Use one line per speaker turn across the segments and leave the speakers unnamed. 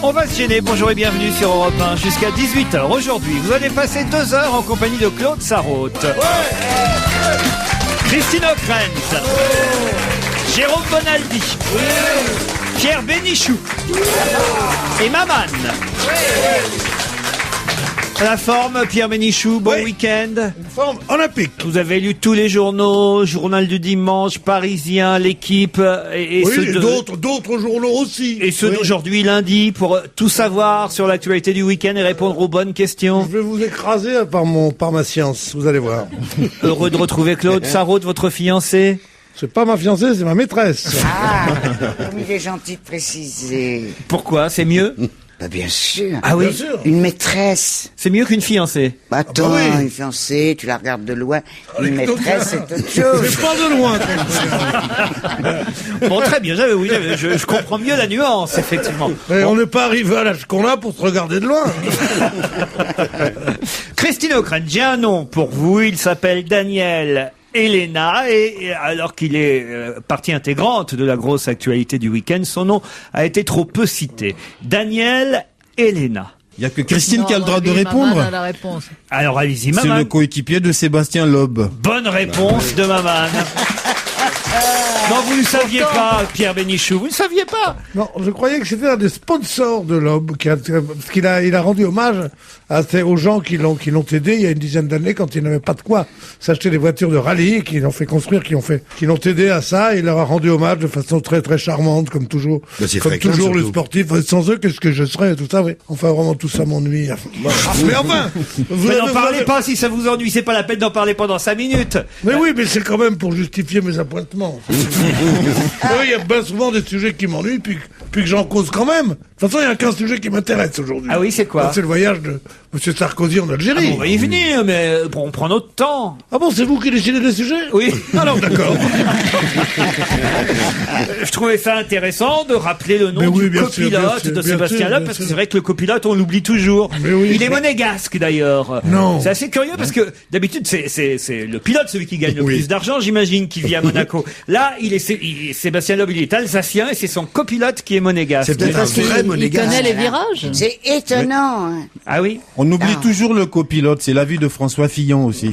On va se gêner, bonjour et bienvenue sur Europe 1 jusqu'à 18h. Aujourd'hui, vous allez passer 2 heures en compagnie de Claude Sarraute, Christine O'Krent, Jérôme Bonaldi, Pierre Bénichou et Maman. La forme, Pierre Bénichou, bon week-end.
Forme olympique.
Vous avez lu tous les journaux, Journal du Dimanche, Parisien, L'Équipe et
oui,
ceux
d'autres journaux aussi.
Et ceux d'aujourd'hui, lundi, pour tout savoir sur l'actualité du week-end et répondre aux bonnes questions.
Je vais vous écraser par ma science, vous allez voir.
Heureux de retrouver Claude Sarraute, votre fiancé.
C'est pas ma fiancée, c'est ma maîtresse.
Ah, comme il est gentil de préciser.
Pourquoi? C'est mieux?
Bah bien sûr.
Ah oui?
Bien sûr.
Une maîtresse.
C'est mieux qu'une fiancée.
Bah attends,
oui.
une fiancée, tu la regardes de loin. Une maîtresse, c'est autre chose.
C'est pas de loin, comme
Bon, très bien, je comprends mieux la nuance, effectivement.
ça. On n'est pas arrivé à l'âge qu'on a pour se regarder de loin.
Christine O'Krent, j'ai un nom pour vous, il s'appelle Daniel Elena, et alors qu'il est partie intégrante de la grosse actualité du week-end, son nom a été trop peu cité. Daniel Elena.
Il n'y a que Christine qui a le droit de répondre.
Maman a la réponse.
Alors allez-y,
C'est
Maman.
le coéquipier de Sébastien Loeb.
Bonne réponse de Maman. Non, vous ne saviez pas, Pierre Bénichou, vous ne saviez pas.
Non, je croyais que c'était un des sponsors de l'Aube, parce qu'il a rendu hommage aux gens qui l'ont aidé il y a une dizaine d'années quand ils n'avaient pas de quoi s'acheter des voitures de rallye, qui l'ont fait construire, qui l'ont aidé à ça, et il leur a rendu hommage de façon très très charmante, comme toujours. Comme toujours le sportif. Sans eux, qu'est-ce que je serais, tout ça, oui. Enfin, vraiment, tout ça m'ennuie. Mais enfin!
Mais n'en parlez pas, si ça vous ennuie, c'est pas la peine d'en parler pendant 5 minutes.
Mais oui, mais c'est quand même pour justifier mes appointements. Oui, il y a bien souvent des sujets qui m'ennuient, puis que j'en cause quand même. De toute façon, il n'y a qu'un sujet qui m'intéresse aujourd'hui.
Ah oui, c'est quoi?
C'est le voyage de M. Sarkozy en Algérie.
On va y venir, mais bon, on prend notre temps.
Ah bon, c'est vous qui décidez des sujets?
Oui.
Alors, d'accord.
Je trouvais ça intéressant de rappeler le nom du copilote de Sébastien Loeb, parce que c'est vrai que le copilote, on l'oublie toujours.
Mais oui.
Il est monégasque, d'ailleurs.
Non.
C'est assez curieux, parce que d'habitude, c'est le pilote, celui qui gagne le plus d'argent, j'imagine, qui vit à Monaco. Là, Sébastien Loeb, il est alsacien, et c'est son copilote qui est monégasque.
C'est peut-être un vrai
Il
monégasque.
connaît les virages.
C'est étonnant. Hein.
Ah oui?
On oublie toujours le copilote, c'est l'avis de François Fillon aussi.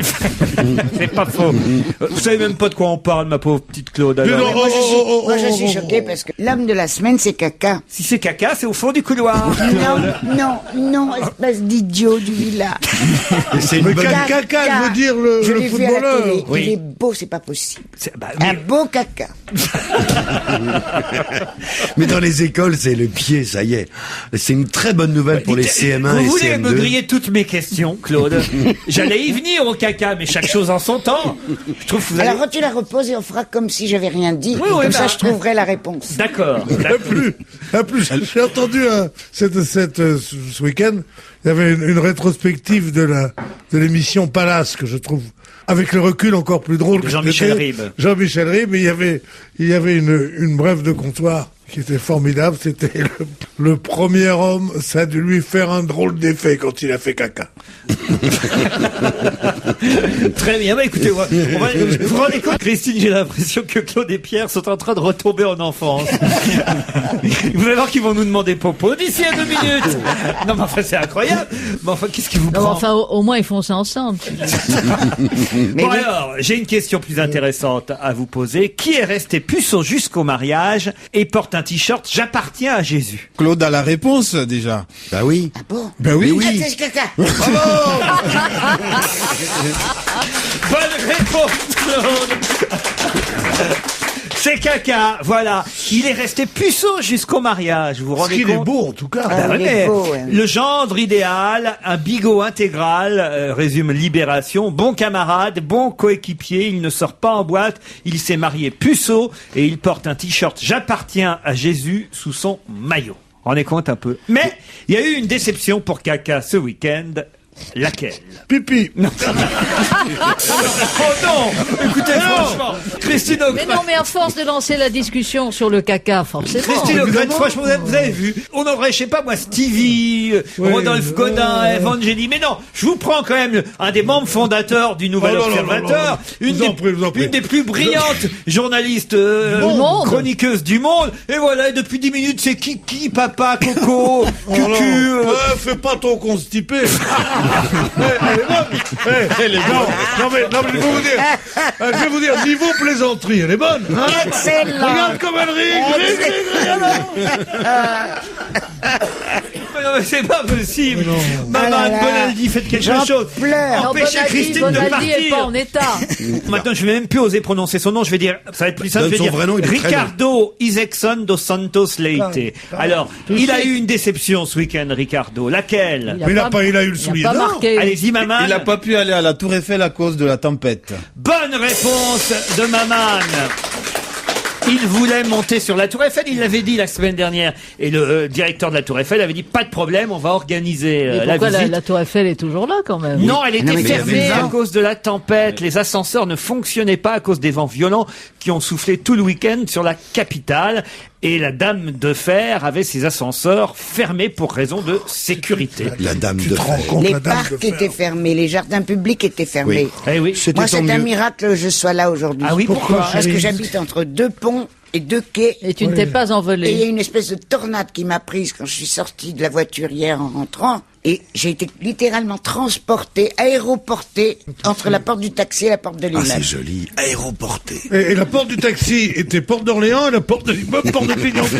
C'est pas faux. Vous savez même pas de quoi on parle, ma pauvre petite Claude. alors.
non,
Moi, je suis choquée parce que l'homme de la semaine, c'est caca.
Si c'est caca, c'est au fond du couloir.
Non, espèce d'idiot du village.
C'est
Mais caca, je veux dire
Je
le
l'ai vu à la
footballeur.
télé.
Oui.
Il est beau, c'est pas possible.
Bah,
Un beau caca.
Mais dans les écoles, c'est le pied, ça y est. C'est une très bonne nouvelle pour les CM1
Vous
et
voulez
CM2.
me griller toutes mes questions, Claude? J'allais y venir au caca, mais chaque chose en son temps. Je trouve que vous allez...
Alors, quand tu la reposes et on fera comme si j'avais rien dit.
Oui,
Comme
bah.
ça, je trouverai la réponse.
D'accord.
À plus, j'ai entendu ce week-end, il y avait une rétrospective de l'émission Palace que je trouve avec le recul encore plus drôle. que
Jean-Michel
c'était.
Ribes.
Jean-Michel Ribes, mais il y avait une brève de comptoir qui était formidable. C'était le premier homme, ça a dû lui faire un drôle d'effet quand il a fait caca.
Très bien. Bah, écoutez, vous vous rendez compte, Christine, j'ai l'impression que Claude et Pierre sont en train de retomber en enfance. Vous allez voir qu'ils vont nous demander popo d'ici à 2 minutes. Non, mais enfin, c'est incroyable. Mais enfin, qu'est-ce qui vous
Non,
prend?
enfin, au moins, ils font ça ensemble.
Mais
Bon
oui.
alors, j'ai une question plus intéressante à vous poser. Qui est resté puceau jusqu'au mariage et porte un t-shirt « J'appartiens à Jésus »
Claude a la réponse déjà.
Bah oui.
Ah bon?
Ben oui.
Ah, c'est caca.
Bonne réponse, Claude. C'est caca, voilà. Il est resté puceau jusqu'au mariage, vous vous
Ce
rendez
qu'il est
compte?
beau, en tout cas.
Bah
Ah,
ouais,
il est
mais
beau, ouais.
le gendre idéal, un bigot intégral, résume Libération, bon camarade, bon coéquipier, il ne sort pas en boîte, il s'est marié puceau et il porte un t-shirt « J'appartiens à Jésus » sous son maillot. Rendez compte un peu. Mais il y a eu une déception pour Caca ce week-end. Laquelle?
Pipi.
Oh non! Écoutez, franchement, Christine
Mais
O'Krent.
non, mais à force de lancer la discussion sur le caca, forcément.
Christine O'Krent, franchement, vous avez vu, on aurait, je sais pas moi, Stevie, Rodolphe Godin, Evangélie, mais non, je vous prends quand même un des membres fondateurs du Nouvel Observateur, une des plus brillantes journalistes,
monde.
chroniqueuses du monde, et voilà, et depuis 10 minutes, c'est Kiki, Papa, Coco, Cucu,
Fais pas ton constipé. Elle est bonne. Non, mais je vais vous dire, niveau plaisanterie, elle est bonne. Hein.
Excellent.
Regarde comme elle rit.
Mais non, mais c'est pas possible. Maman,
Ah là là.
Bonaldi, faites quelque
J'en
chose.
pleure.
Non,
Empêchez Christine de
Bonaldi est pas
partir.
en état.
Maintenant, je vais même plus oser prononcer son nom. Je vais dire, ça va être plus simple.
Donne
Je vais
son
dire
vrai nom, il est très
Ricardo Isaacson dos Santos Leite. Alors, il a eu une déception ce week-end, Ricardo. Laquelle?
Mais il a eu le soulier
Il a pas
d'or.
marqué.
Allez-y, maman.
Il n'a pas pu aller à la Tour Eiffel à cause de la tempête.
Bonne réponse de Maman. Il voulait monter sur la Tour Eiffel, il l'avait dit la semaine dernière. Et le directeur de la Tour Eiffel avait dit, pas de problème, on va organiser
Mais
la
pourquoi
visite.
la Tour Eiffel est toujours là, quand même?
Non, elle était
Non, mais il y avait
fermée
le
à
vent.
cause de la tempête. Les ascenseurs ne fonctionnaient pas à cause des vents violents qui ont soufflé tout le week-end sur la capitale. Et la Dame de Fer avait ses ascenseurs fermés pour raison de sécurité.
La dame
Tu
de
te rends
fer.
compte,
Les
la dame de
parcs
fer.
étaient fermés, les jardins publics étaient fermés.
Eh oui.
C'était
Moi,
tant
c'est un
mieux.
miracle que je sois là aujourd'hui.
Ah oui, pourquoi?
Parce que j'habite entre deux ponts et deux quais.
Et tu ne t'es pas
Et il y a
envolé.
une espèce de tornade qui m'a prise quand je suis sortie de la voiture hier en rentrant. Et j'ai été littéralement transportée, aéroportée entre la porte du taxi et la porte de
Ah,
l'immeuble.
c'est joli. Aéroporté.
Et la porte du taxi était porte d'Orléans et la porte de l'immeuble porte de Clignancourt.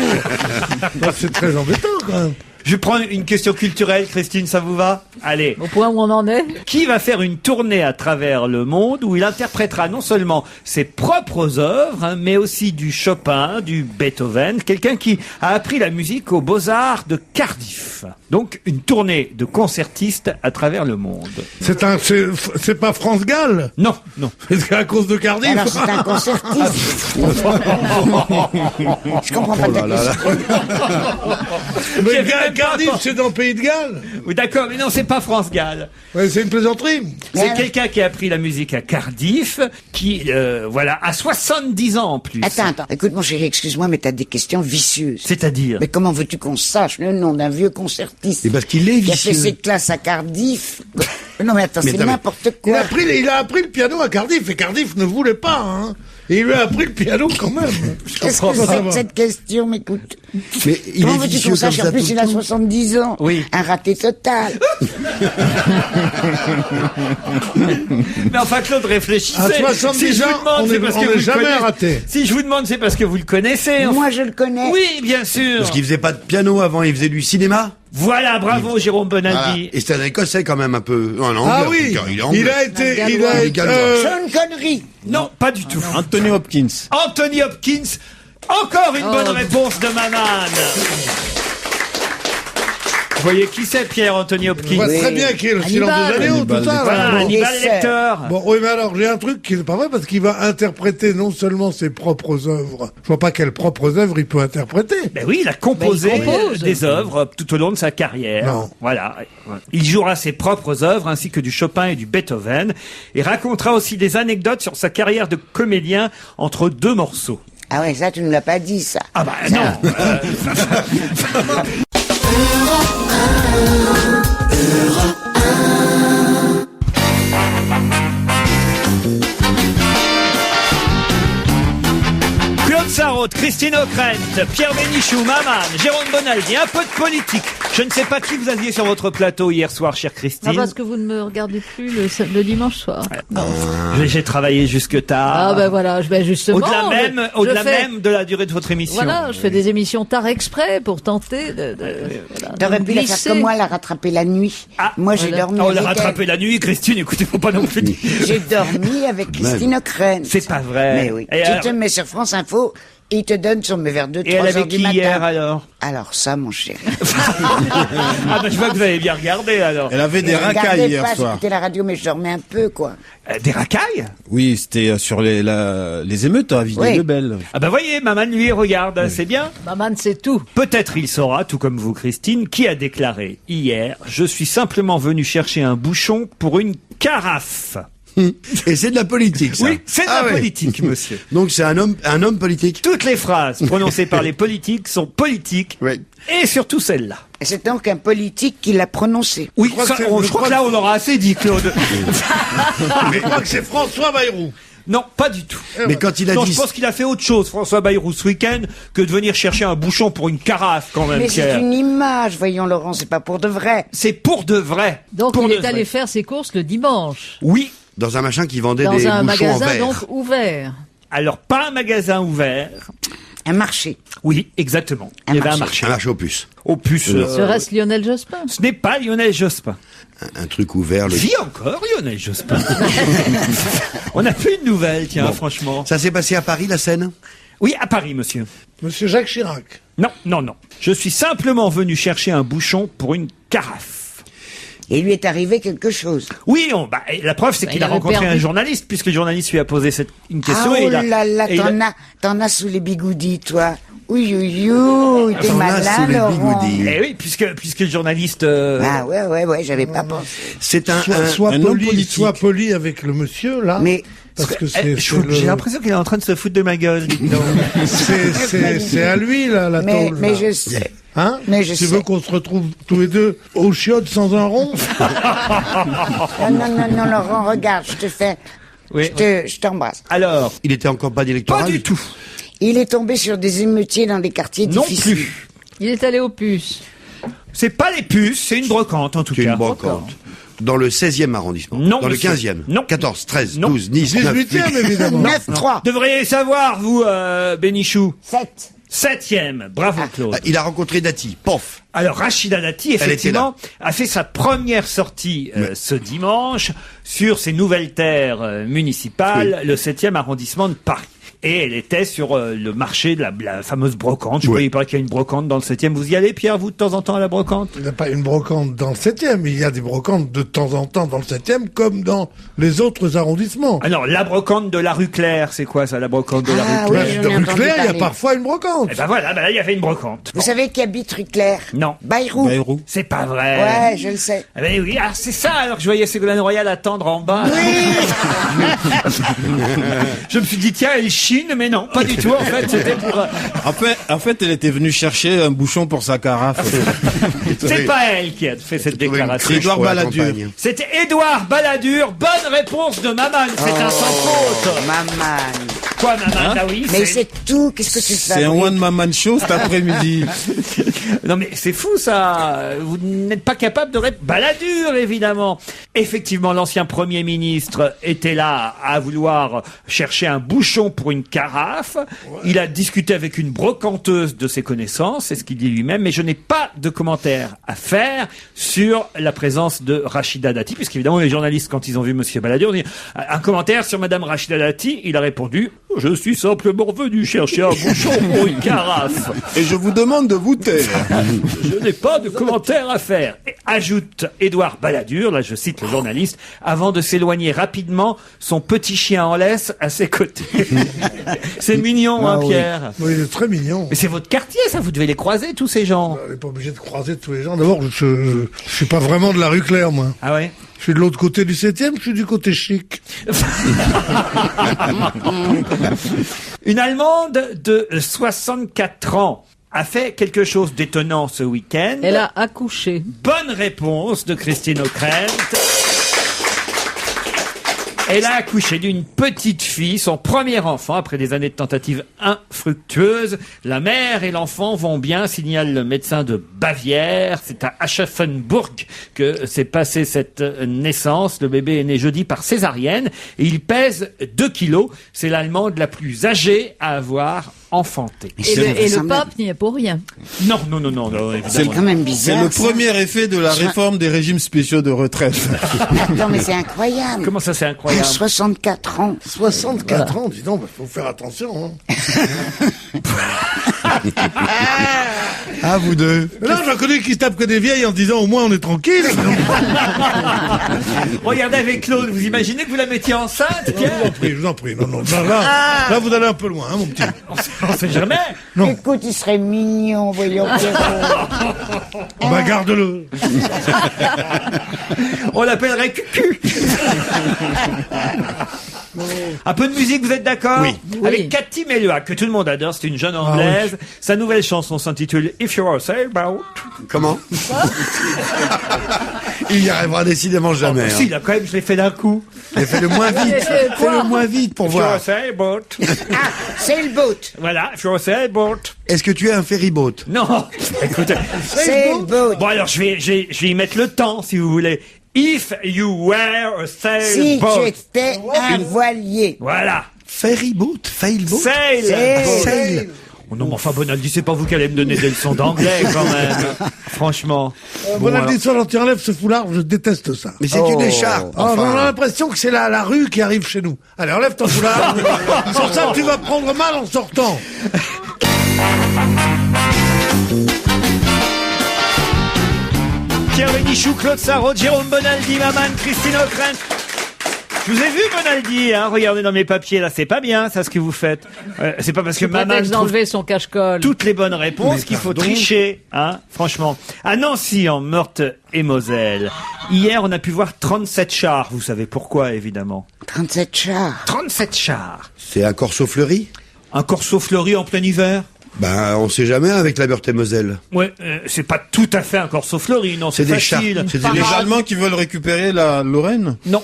C'est très embêtant quand même.
Je prends une question culturelle, Christine, ça vous va? Allez.
Au point où on en est.
Qui va faire une tournée à travers le monde où il interprétera non seulement ses propres œuvres, hein, mais aussi du Chopin, du Beethoven, quelqu'un qui a appris la musique aux Beaux-Arts de Cardiff. Donc, une tournée de concertistes à travers le monde.
C'est pas France Gall.
Non, non.
Est-ce qu'à cause de Cardiff?
Alors c'est un concertiste. Je comprends pas ta question.
Mais
J'avais même pas
Cardiff,
encore-
c'est dans le pays de Galles.
Oui, d'accord, mais non, c'est pas France Gall.
Ouais, c'est une plaisanterie.
C'est
Mais
quelqu'un qui a appris la musique à Cardiff, qui, voilà, a 70 ans en plus.
Attends. Écoute, mon chéri, excuse-moi, mais t'as des questions vicieuses.
C'est-à-dire?
Mais comment veux-tu qu'on sache le nom d'un vieux concertiste
Et parce qu'il est
qui a fait
vicieux.
ses classes à Cardiff? Non mais attends,
Mais
c'est
non, mais-
n'importe
Il
quoi.
a appris le piano à Cardiff et Cardiff ne voulait pas. Hein. Et il lui a appris le piano quand même.
Qu'est-ce que c'est que cette question, mais écoute?
Mais il
Comment
est
veux-tu
vicieux
qu'on
comme
sache?
ça
En
tout
plus,
le
il a
temps.
70 ans.
Oui.
Un raté total.
Mais enfin, Claude, réfléchissez.
À 70
Si je vous
ans,
demande,
on
c'est
est-
parce
on
que
est
vous le
jamais
connaissez.
raté.
Si je vous demande, c'est parce que vous le connaissez. Enfin.
Moi, je le connais.
Oui, bien sûr.
Parce qu'il faisait pas de piano avant, il faisait du cinéma.
Voilà, bravo, Jérôme
Voilà.
Bonaldi.
Et c'était un écossais quand même un peu. Un anglais.
Ah
en
oui,
tout cas. Il est anglais.
il a été, il a
Il est
été,
gallois.
Sean Connery.
Non, pas du tout.
Anthony Hopkins.
Anthony Hopkins. Encore une bonne réponse de Maman. Vous voyez qui c'est, Pierre Anthony
on
Hopkins?
voit
Oui.
très bien qui est le silence
Hannibal.
des agneaux, tout
Hannibal.
ça. là.
Voilà,
Bon,
Hannibal
et c'est-
Lecter.
Bon, oui, mais alors, j'ai un truc qui n'est pas vrai parce qu'il va interpréter non seulement ses propres œuvres. Je vois pas quelles propres œuvres il peut interpréter.
Ben oui, il a composé
Ben, il compose.
des œuvres tout au long de sa carrière.
Non.
Voilà. Il jouera ses propres œuvres ainsi que du Chopin et du Beethoven et racontera aussi des anecdotes sur sa carrière de comédien entre deux morceaux.
Ah ouais, ça, tu ne l'as pas dit, ça.
Ah bah non. Claude Sarraute, Christine O'Krent, Pierre Bénichou, Maman, Jérôme Bonaldi, un peu de politique. Je ne sais pas qui vous aviez sur votre plateau hier soir, chère Christine.
Ah, parce que vous ne me regardez plus le dimanche soir.
J'ai travaillé jusque tard.
Ah ben voilà, justement.
Au-delà même de la durée de votre émission.
Voilà, je fais des émissions tard exprès pour tenter de voilà,
T'aurais
de
pu la faire
glisser.
comme moi, la rattraper la nuit.
Ah,
Moi, j'ai
voilà.
dormi
Oh, on l'a
avec
rattrapé la nuit, Christine, écoutez, faut pas non plus dire.
elle. J'ai dormi avec Christine O'Krent.
C'est pas vrai.
Mais oui.
Et
Tu
alors-
te mets sur France Info, Et il te donne sur mes vers 2, 3
Et elle
heures
avait
du
qui
matin.
hier alors?
Alors ça, mon chéri.
Ah ben je vois que vous avez bien regardé alors.
Elle avait des
Je
racailles
regardais
hier
pas,
soir.
j'écoutais la radio, mais je dormais un peu, quoi.
Des racailles?
Oui, c'était sur les émeutes à Villiers-le-Bel.
Ah ben voyez, maman lui regarde, c'est bien.
Maman, c'est tout.
Peut-être il saura, tout comme vous Christine, qui a déclaré hier « Je suis simplement venu chercher un bouchon pour une carafe ».
Et c'est de la politique, ça.
Oui, c'est de la
ouais.
politique, monsieur.
Donc c'est un homme politique.
Toutes les phrases prononcées par les politiques sont politiques,
Oui.
et surtout celle-là.
Et c'est donc un politique qui l'a prononcé.
Oui,
crois
ça,
que c'est-
je
je
crois
crois
que là
que-
on aura assez dit, Claude.
Je crois que c'est François Bayrou.
Non, pas du tout.
Mais quand il a
Non,
dit...
je pense qu'il a fait autre chose, François Bayrou, ce week-end, que de venir chercher un bouchon pour une carafe, quand même,
Mais c'est
Pierre.
une image, voyons Laurent, c'est pas pour de vrai.
C'est pour de vrai.
Donc
Pour
il
de
est allé
vrai.
faire ses courses le dimanche.
Oui.
Dans un machin qui vendait
Dans
des
un
bouchons en
magasin
verre.
donc ouvert.
Alors, pas un magasin ouvert.
Un marché.
Oui, exactement.
Un
Il y avait un
marché.
marché.
Un marché aux puces.
Au puce.
Serait-ce Lionel Jospin?
Ce n'est pas Lionel Jospin.
Un truc ouvert. Le...
Vit encore Lionel Jospin. On n'a plus de nouvelles, tiens,
Bon.
franchement.
Ça s'est passé à Paris, la scène?
Oui, à Paris, monsieur.
Monsieur Jacques Chirac.
Non, non, non. Je suis simplement venu chercher un bouchon pour une carafe.
Et il lui est arrivé quelque chose.
Oui, et la preuve, c'est
Bah,
qu'il
il
a
avait
rencontré
perdu.
un journaliste, puisque le journaliste lui a posé une question.
Ah,
et
oh
il a-
là là,
et il a-
t'en as sous les bigoudis, toi. Oui, oui, oui, t'es
T'en as
malin,
sous les
Laurent.
bigoudis.
Eh oui, puisque le journaliste...
Ah ouais, j'avais pas pensé.
C'est un...
Sois
un homme
poli,
politique.
sois poli avec le monsieur, là.
Mais
Parce que
J'ai l'impression qu'il est en train de se foutre de ma gueule. dites donc.
c'est à lui, là, la
mais,
tôle.
mais
là.
je sais.
Hein?
mais je
Tu
sais.
veux qu'on se retrouve tous les deux aux chiottes sans un rond?
Non, Laurent, regarde, je te fais...
Oui.
Je t'embrasse.
Alors,
Il était en campagne
pas
électorale?
du tout.
Il est tombé sur des émeutiers dans des quartiers
Non
difficiles.
plus.
Il est allé aux puces.
C'est pas les puces, c'est une brocante en tout
C'est
cas.
une brocante. Dans le 16e arrondissement?
Non,
Dans le
monsieur.
15e?
Non.
14, 13,
Non.
12, 19,
18e, évidemment.
9-3.
Devriez savoir, vous, Bénichou.
7.
7e. Bravo, Claude.
Il a rencontré Dati. Pof.
Alors, Rachida Dati, effectivement, a fait sa première sortie ce dimanche sur ses nouvelles terres municipales, le 7e arrondissement de Paris. Et elle était sur le marché de la fameuse brocante. Je
Oui.
crois il paraît qu'il y a une brocante dans le 7e. Vous y allez, Pierre, vous, de temps en temps, à la brocante?
Il n'y a pas une brocante dans le 7e, il y a des brocantes de temps en temps dans le 7e, comme dans les autres arrondissements.
Ah non, la brocante de la rue Claire, c'est quoi ça, la brocante de la
Ah
rue
oui,
Claire?
j'en
de
ai
rue
entendu
Claire, il y a
parler.
parfois une brocante.
Eh ben voilà, ben là, il y avait une brocante.
Vous savez qui habite rue Claire?
Non.
Bayrou.
Bayrou.
C'est pas vrai.
Ouais, je le sais.
Eh ben oui, ah, c'est ça, alors que je voyais Ségolène Royal attendre en bas. Je me suis dit, tiens, elle chine, mais non, pas du tout, en fait, c'était pour...
En fait, elle était venue chercher un bouchon pour sa carafe.
C'est pas elle qui a fait cette
Trouver une
déclaration.
cruche
Édouard
pour la
Balladur.
campagne.
C'était Édouard Balladur. Bonne réponse de Maman. C'est un sans faute.
Maman.
Quoi, Maman? Ah oui,
Mais c'est tout, qu'est-ce que tu fais?
C'est un one-man show cet après-midi.
Non mais c'est fou ça. Vous n'êtes pas capable de répondre. Balladur, évidemment. Effectivement, l'ancien Premier ministre était là à vouloir chercher un bouchon pour une carafe. Il a discuté avec une brocanteuse de ses connaissances, c'est ce qu'il dit lui-même, mais je n'ai pas de commentaire à faire sur la présence de Rachida Dati, puisqu'évidemment les journalistes, quand ils ont vu Monsieur Balladur, ont dit un commentaire sur Madame Rachida Dati. Il a répondu: je suis simplement venu chercher un bouchon pour une carafe.
Et je vous demande de vous taire.
Je n'ai pas de commentaire à faire. Et ajoute Édouard Balladur, là je cite le journaliste, avant de s'éloigner rapidement, son petit chien en laisse à ses côtés. C'est mignon, hein,
Ah oui.
Pierre?
Oui, il est très mignon.
Mais c'est votre quartier, ça, vous devez les croiser, tous ces gens.
On n'est pas obligé de croiser tous les gens. D'abord, je suis pas vraiment de la rue Claire, moi.
Ah ouais?
Je suis de l'autre côté du 7e, je suis du côté chic.
Une Allemande de 64 ans a fait quelque chose d'étonnant ce week-end.
Elle a accouché.
Bonne réponse de Christine O'Krent. Elle a accouché d'une petite fille, son premier enfant, après des années de tentatives infructueuses. La mère et l'enfant vont bien, signale le médecin de Bavière. C'est à Aschaffenburg que s'est passée cette naissance. Le bébé est né jeudi par césarienne et il pèse 2 kilos. C'est l'Allemande la plus âgée à avoir enfanter.
Mais
Et
c'est
le
invraisemblable.
pape n'y est pour rien.
Non, évidemment.
C'est quand même
C'est
bizarre.
le premier effet de la réforme des régimes spéciaux de retraite.
Non, mais c'est incroyable.
Comment ça, c'est incroyable?
64 ans.
64 ans, dis donc, faut faire attention. Hein.
Ah, vous deux.
Non, j'en connais qui se tapent que des vieilles en disant au moins on est tranquille.
Regardez avec Claude, vous imaginez que vous la mettiez enceinte, Pierre?
Je vous en prie, non. Là, vous allez un peu loin, hein, mon petit.
On sait jamais.
Non.
Écoute, il serait mignon, voyons. Pierrot.
Bah, garde-le.
On l'appellerait Cucu. Un peu de musique, vous êtes d'accord?
Oui.
Avec
Oui.
Cathy Melua, que tout le monde adore, c'est une jeune anglaise. Sa nouvelle chanson s'intitule If You're a Sailboat.
Comment Il y arrivera décidément jamais.
Si, là, quand même, je l'ai fait d'un coup.
Mais fais-le moins vite. Fais-le moins vite pour
If You're a
voir.
Sailboat.
Ah, c'est le boat.
Voilà, If You're a Sailboat.
Est-ce que tu es un ferryboat?
Non, écoutez.
C'est le boat.
Bon, alors, je vais y mettre le temps, si vous voulez. If you were a
Si
sailboat.
tu étais un voilier.
Voilà.
Ferryboat? Failboat?
Sailboat.
Sail.
Oh non, mais enfin, Bonaldi, c'est pas vous qui allez me donner des leçons d'anglais, quand même. Franchement. Bon, alors-
Bonaldi, tu enlèves ce foulard, je déteste ça.
Mais c'est une écharpe.
Oh, on a l'impression que c'est la rue qui arrive chez nous. Allez, enlève ton foulard. Sans ça, tu vas prendre mal en sortant.
Pierre Bénichou, Claude Sarraute, Jérôme Bonaldi, Maman, Christine O'Krent. Je vous ai vu, Bonaldi, hein. Regardez dans mes papiers, là, c'est pas bien, ça, ce que vous faites. C'est pas parce que
C'est
Maman
prétexte
trouve
d'enlever son cache-colle.
toutes les bonnes réponses qu'il faut tricher, hein, franchement. À Nancy, en Meurthe-et-Moselle, hier, on a pu voir 37 chars. Vous savez pourquoi, évidemment.
37 chars.
37 chars.
C'est un corso fleuri?
Un corso fleuri en plein hiver?
Ben, on sait jamais avec la Meurthe-et-Moselle.
Ouais, c'est pas tout à fait un corso fleuri, non, c'est
C'est des chars.
facile.
C'est
Les Allemands qui veulent récupérer la Lorraine?
Non.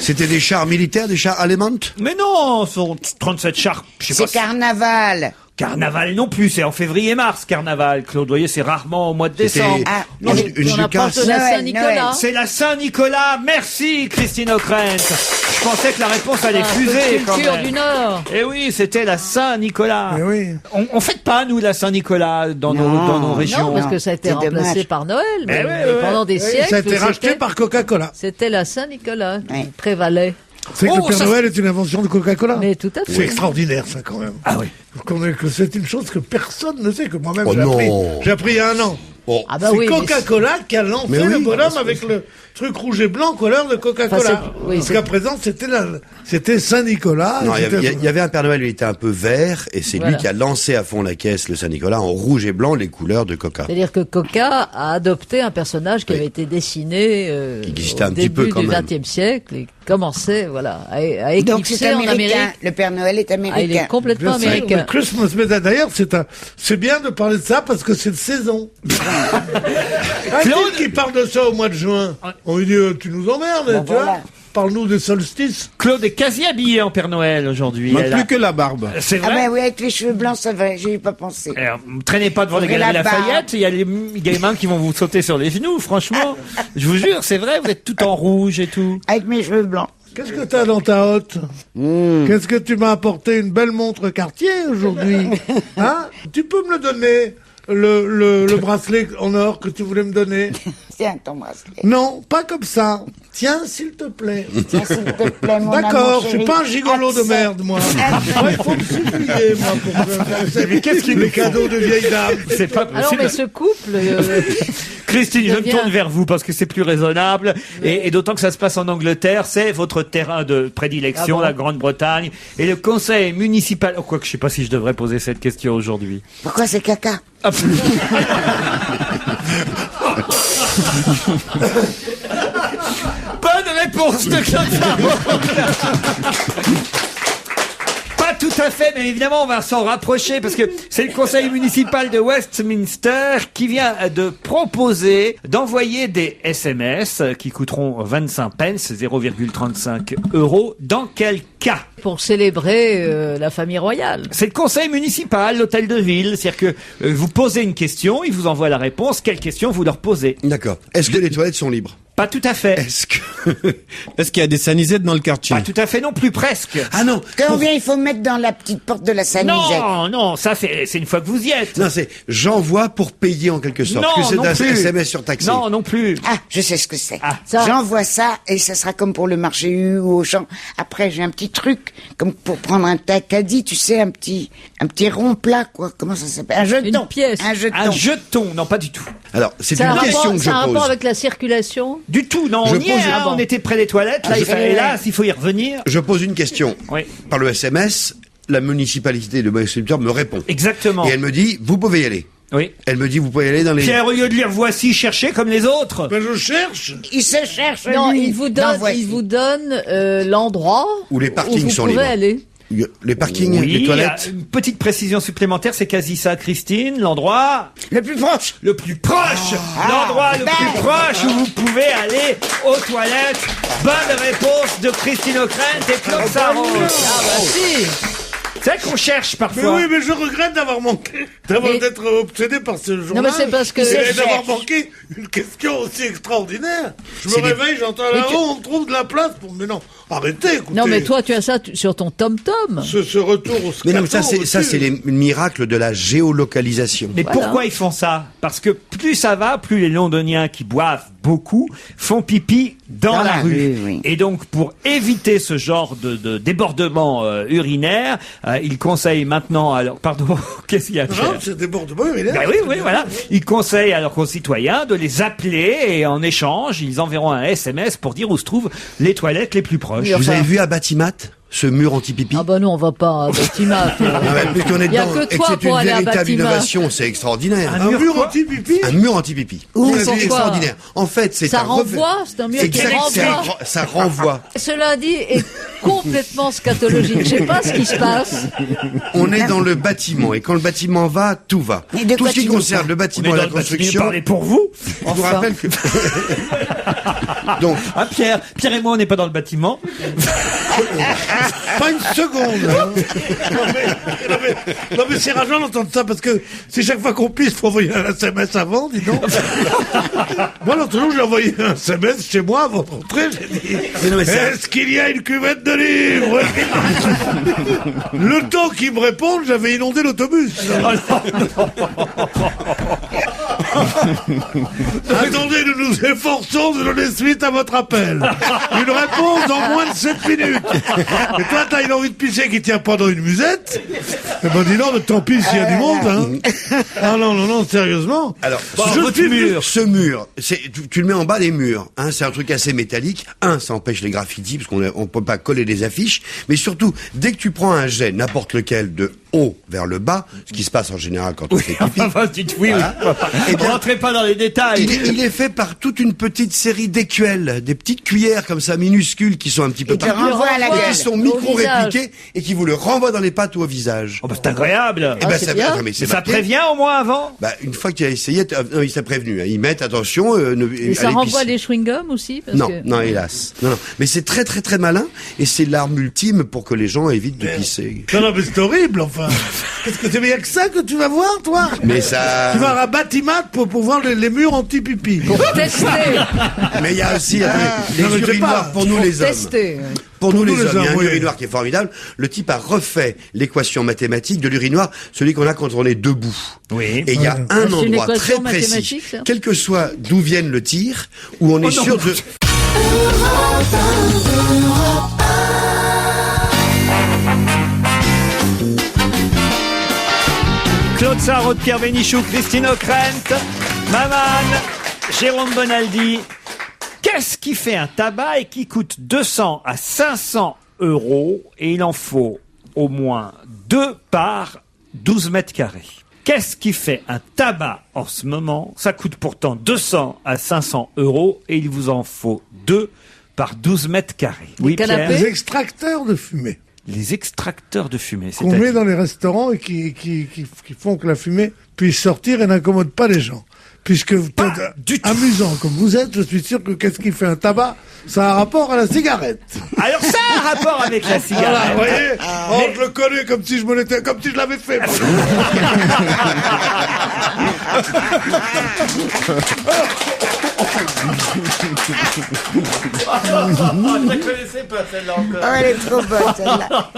C'était des chars militaires, des chars allemands?
Mais non, ce sont 37 chars. Je sais pas.
C'est carnaval.
Carnaval non plus, c'est en février-mars, carnaval. Claude, vous voyez, c'est rarement au mois de décembre.
Ah,
Non,
avec-
une
On approche
jucasse.
de la
Noël,
Saint-Nicolas.
Noël.
C'est la Saint-Nicolas. Merci, Christine O'Krent. Je pensais que la réponse allait
Un peu
fuser,
de
quand
culture
même.
du Nord.
Eh oui, c'était la Saint-Nicolas.
Eh oui.
On fête pas, nous, la Saint-Nicolas dans nos régions.
Non, parce que ça a été
C'est
remplacé
dommage.
par Noël. Mais,
Eh ouais, ouais.
pendant des siècles,
Ça a été racheté
c'était-
par Coca-Cola.
C'était la Saint-Nicolas qui
Ouais.
prévalait.
C'est que
Oh,
le Père
ça,
Noël est une invention de Coca-Cola.
Mais tout à
C'est
fait.
extraordinaire, ça, quand même.
Ah oui.
Que c'est une chose que personne ne sait, que moi-même
Oh
j'ai appris.
non.
J'ai appris il y a un an.
Bon.
Ah bah
C'est
oui. mais
Coca-Cola qui a lancé
Mais oui.
le bonhomme avec le truc rouge et blanc couleur de Coca-Cola.
Enfin, c'est- oui,
Jusqu'à présent, c'était Saint-Nicolas.
Non,
et c'était-
il y avait un Père Noël, il était un peu vert, et c'est
Voilà.
lui qui a lancé à fond la caisse, le Saint-Nicolas, en rouge et blanc, les couleurs de Coca.
C'est-à-dire que Coca a adopté un personnage qui
Oui.
avait été dessiné
Qui existait
au
un petit peu
début
quand
du
même.
XXe siècle et commençait voilà, à
Donc c'est
éclipser en
américain.
Amérique.
Le Père Noël est
Ah, il
américain.
est complètement
Je sais,
américain.
le Christmas, mais d'ailleurs, c'est bien de parler de ça parce que c'est de saison. Claude qui parle de ça au mois de juin. On lui dit, tu nous emmerdes,
Ben
tu vois.
voilà.
Parle-nous des solstices.
Claude est quasi habillé en Père Noël aujourd'hui.
Manque
Elle a-
plus que la barbe.
C'est
Ah
vrai.
ben oui, avec les cheveux blancs, ça va, j'y ai pas pensé.
Alors, traînez pas devant les
Faudrait
galeries
la barbe.
Lafayette, il y a les gamins qui vont vous sauter sur les genoux, franchement. Je vous jure, c'est vrai, vous êtes tout en rouge et tout.
Avec mes cheveux blancs.
Qu'est-ce que t'as dans ta hotte Qu'est-ce que tu m'as apporté? Une belle montre Cartier aujourd'hui. Hein? Tu peux me le donner, le bracelet en or que tu voulais me donner?
Tiens, ton bracelet.
Non, pas comme ça. Tiens, s'il te plaît.
Tiens, s'il te plaît, mon
D'accord,
amour
je
chéri.
suis pas un gigolo de
Accent.
merde, moi. Moi, il faut me supplier, moi, pour faire
Mais qu'est-ce qu'il
les
nous faut
cadeaux de vieille dame.
C'est pas
Alors,
possible.
mais ce couple,
Christine, je me
devient-
tourne vers vous parce que c'est plus raisonnable. Et d'autant que ça se passe en Angleterre, c'est votre terrain de prédilection,
Ah bon
la Grande-Bretagne. Et le conseil municipal... Oh, quoi que je sais pas si je devrais poser cette question aujourd'hui.
Pourquoi c'est caca?
Ah, Bonne réponse de Claude Sarraute. Pas tout à fait, mais évidemment, on va s'en rapprocher parce que c'est le conseil municipal de Westminster qui vient de proposer d'envoyer des SMS qui coûteront 25 pence, 0,35 €. Dans quel cas?
pour célébrer la famille royale.
C'est le conseil municipal, l'hôtel de ville. C'est-à-dire que vous posez une question, ils vous envoient la réponse. Quelle question vous leur posez?
D'accord. Est-ce que les toilettes sont libres?
Pas tout à fait.
Est-ce qu'il y a des sanisettes dans le quartier?
Pas tout à fait non plus, presque.
Ah non.
Combien il faut mettre dans la petite porte de la sanisette?
Non, ça c'est une fois que vous y êtes.
Non, c'est j'envoie pour payer en quelque sorte.
Non,
que c'est
non
un
plus.
SMS surtaxé.
Non plus.
Ah, je sais ce que c'est.
Ah,
ça.
J'envoie ça et ça sera comme pour le marché U ou au champ. Après, j'ai un petit truc, comme pour prendre un caddie, tu sais, un petit rond plat, quoi. Comment ça s'appelle? Un jeton.
Une pièce.
Un jeton.
Un jeton, non pas du tout.
Alors, c'est
Ça a
une
un
question
rapport,
que
ça
je
a un rapport
pose.
avec la circulation?
Du tout, non,
Je
on y est,
pose-
hein, on était près des toilettes, là, hélas, il faut y revenir.
Je pose une question.
Oui.
Par le SMS, la municipalité de Montréal me répond.
Exactement.
Et elle me dit, vous pouvez y aller.
Oui.
Elle me dit, vous pouvez y aller dans les...
Pierre, au lieu de lire voici, cherchez comme les autres.
Ben je cherche.
Il se cherche,
Non,
lui.
il vous
Dans
donne,
Voici.
il vous donne l'endroit
Où les parkings
vous
sont
pouvez
libres.
aller.
Les parkings,
Oui,
les toilettes.
une petite précision supplémentaire, c'est quasi ça, Christine. L'endroit
Le plus proche.
le plus proche, l'endroit le plus proche où vous pouvez aller aux toilettes. Bonne réponse de Christine O'Krent et Claude Sarraud.
Ah bah si.
C'est qu'on cherche
Mais
parfois.
oui, mais je regrette d'avoir manqué,
Mais-
d'être obsédé par ce journal.
mais c'est parce que-
Et d'avoir
cherche.
manqué une question aussi extraordinaire. Je me
C'est des-
réveille, j'entends
Mais
là-haut, on trouve de la place pour... Mais non, arrêtez, écoutez.
Non mais toi tu as ça sur ton tom-tom.
Ce retour au
Mais non, mais
scato,
ça, c'est les miracles de la géolocalisation.
Mais
Voilà.
pourquoi ils font ça? Parce que plus ça va, plus les Londoniens qui boivent beaucoup font pipi dans la rue.
oui.
Et donc, pour éviter ce genre de débordement urinaire, ils conseillent maintenant... Alors, pardon, qu'est-ce qu'il y a, Pierre?
Non, c'est débordement urinaire.
Ben oui, voilà. Ils conseillent à leurs concitoyens de les appeler et en échange, ils enverront un SMS pour dire où se trouvent les toilettes les plus proches.
Oui,
Vous
enfin-
avez vu à Batimat, ce mur anti-pipi?
Ah bah non on va pas à Batimat.
Ah ouais, puisqu'on est
Il y a
dedans,
que
et que
toi
c'est
pour
une
aller à
véritable
Batimat.
innovation, c'est extraordinaire.
Un
Un
mur
mur
quoi
anti-pipi.
Un mur anti-pipi.
Où,
C'est
pourquoi
extraordinaire. En fait, c'est
Ça
un
renvoie, c'est un mur qui
Exact,
renvoie.
ça renvoie.
Cela dit est complètement scatologique. Je sais pas ce qui se passe.
On est dans le bâtiment et quand le bâtiment va, tout va.
Mais de
Tout
quoi
ce qui
tu nous
concerne le
On
bâtiment
est
et
dans
la
le bâtiment,
construction.
parlez pour vous.
Je vous rappelle que donc
Ah, Pierre et moi, on n'est pas dans le bâtiment.
Pas une seconde. Hein. Non mais c'est rageant d'entendre ça parce que si chaque fois qu'on pisse, faut envoyer un SMS avant, dis donc. Moi l'autre jour j'ai envoyé un SMS chez moi avant de rentrer, j'ai dit
Mais non, mais c'est-
est-ce qu'il y a une cuvette de livres? Le temps qu'ils me répondent, j'avais inondé l'autobus. Attendez, nous nous efforçons de donner suite à votre appel. Une réponse dans moins de 7 minutes. Et toi, t'as une envie de pisser qui tient pas dans une musette? Eh ben, dis donc, mais tant pis s'il y a du monde, hein. Ah non, sérieusement.
alors
Je suis venu-
ce mur, tu le mets en bas des murs, hein, c'est un truc assez métallique. Ça empêche les graffitis parce on peut pas coller des affiches, mais surtout dès que tu prends un jet, n'importe lequel, de haut vers le bas, ce qui se passe en général quand on fait pipi.
Enfin, dites oui.
Eh bien,
Rentrez pas dans les détails.
Il est fait par toute une petite série d'écuelles, des petites cuillères comme ça minuscules qui sont un petit peu
Et te
partout,
renvoie à la
et
gueule.
qui sont
Au
micro-répliquées et qui vous le renvoient dans les pattes ou au visage.
Oh, bah, c'est incroyable.
Eh ben,
c'est
ça,
bien.
non, mais c'est
Ça
marqué.
prévient au moins avant.
Bah, une fois que tu as essayé, non, il t'a prévenu. Hein. Ils mettent attention.
Et ça renvoie les chewing-gums aussi parce
Non,
que...
non, hélas. Non. Mais c'est très, très, très malin et c'est l'arme ultime pour que les gens évitent de pisser.
Non, mais c'est horrible, enfin. Qu'est-ce que c'est bien que ça que tu vas voir, toi?
Mais ça.
Tu vas à Batimat pour voir les murs anti-pipi.
Pour tester.
Mais il y a aussi
non, mais
les
je sais
urinoirs
pas.
pour nous les hommes.
Tester.
Pour nous
nous
les
les
hommes, il y a un
hommes, oui.
urinoir qui est formidable. Le type a refait l'équation mathématique de l'urinoir, celui qu'on a quand on est debout.
Oui.
Et il y a un
C'est une
endroit très
équation
précis,
mathématique, ça
quel que soit d'où vienne le tir, où on est sûr de...
Claude Sarraud, Pierre Bénichou, Christine O'Krent, Maman, Jérôme Bonaldi. Qu'est-ce qui fait un tabac et qui coûte 200 à 500 euros et il en faut au moins 2 par 12 mètres carrés? Qu'est-ce qui fait un tabac en ce moment? Ça coûte pourtant 200 à 500 euros et il vous en faut 2 par 12 mètres carrés. Oui,
canapés?
Pierre.
Les extracteurs de fumée
Les extracteurs de fumée.
qu'on met dans les restaurants et qui font que la fumée puisse sortir et n'incommode pas les gens. puisque vous
Pas
êtes
du tout.
amusant comme vous êtes, je suis sûr que qu'est-ce qui fait un tabac, ça a un rapport à la cigarette.
Alors ça a un rapport avec la
Voilà,
cigarette.
vous voyez, je le connais comme si comme si je l'avais fait. moi.
Je la connaissais pas celle-là encore.
Oh, elle est trop bonne, celle-là.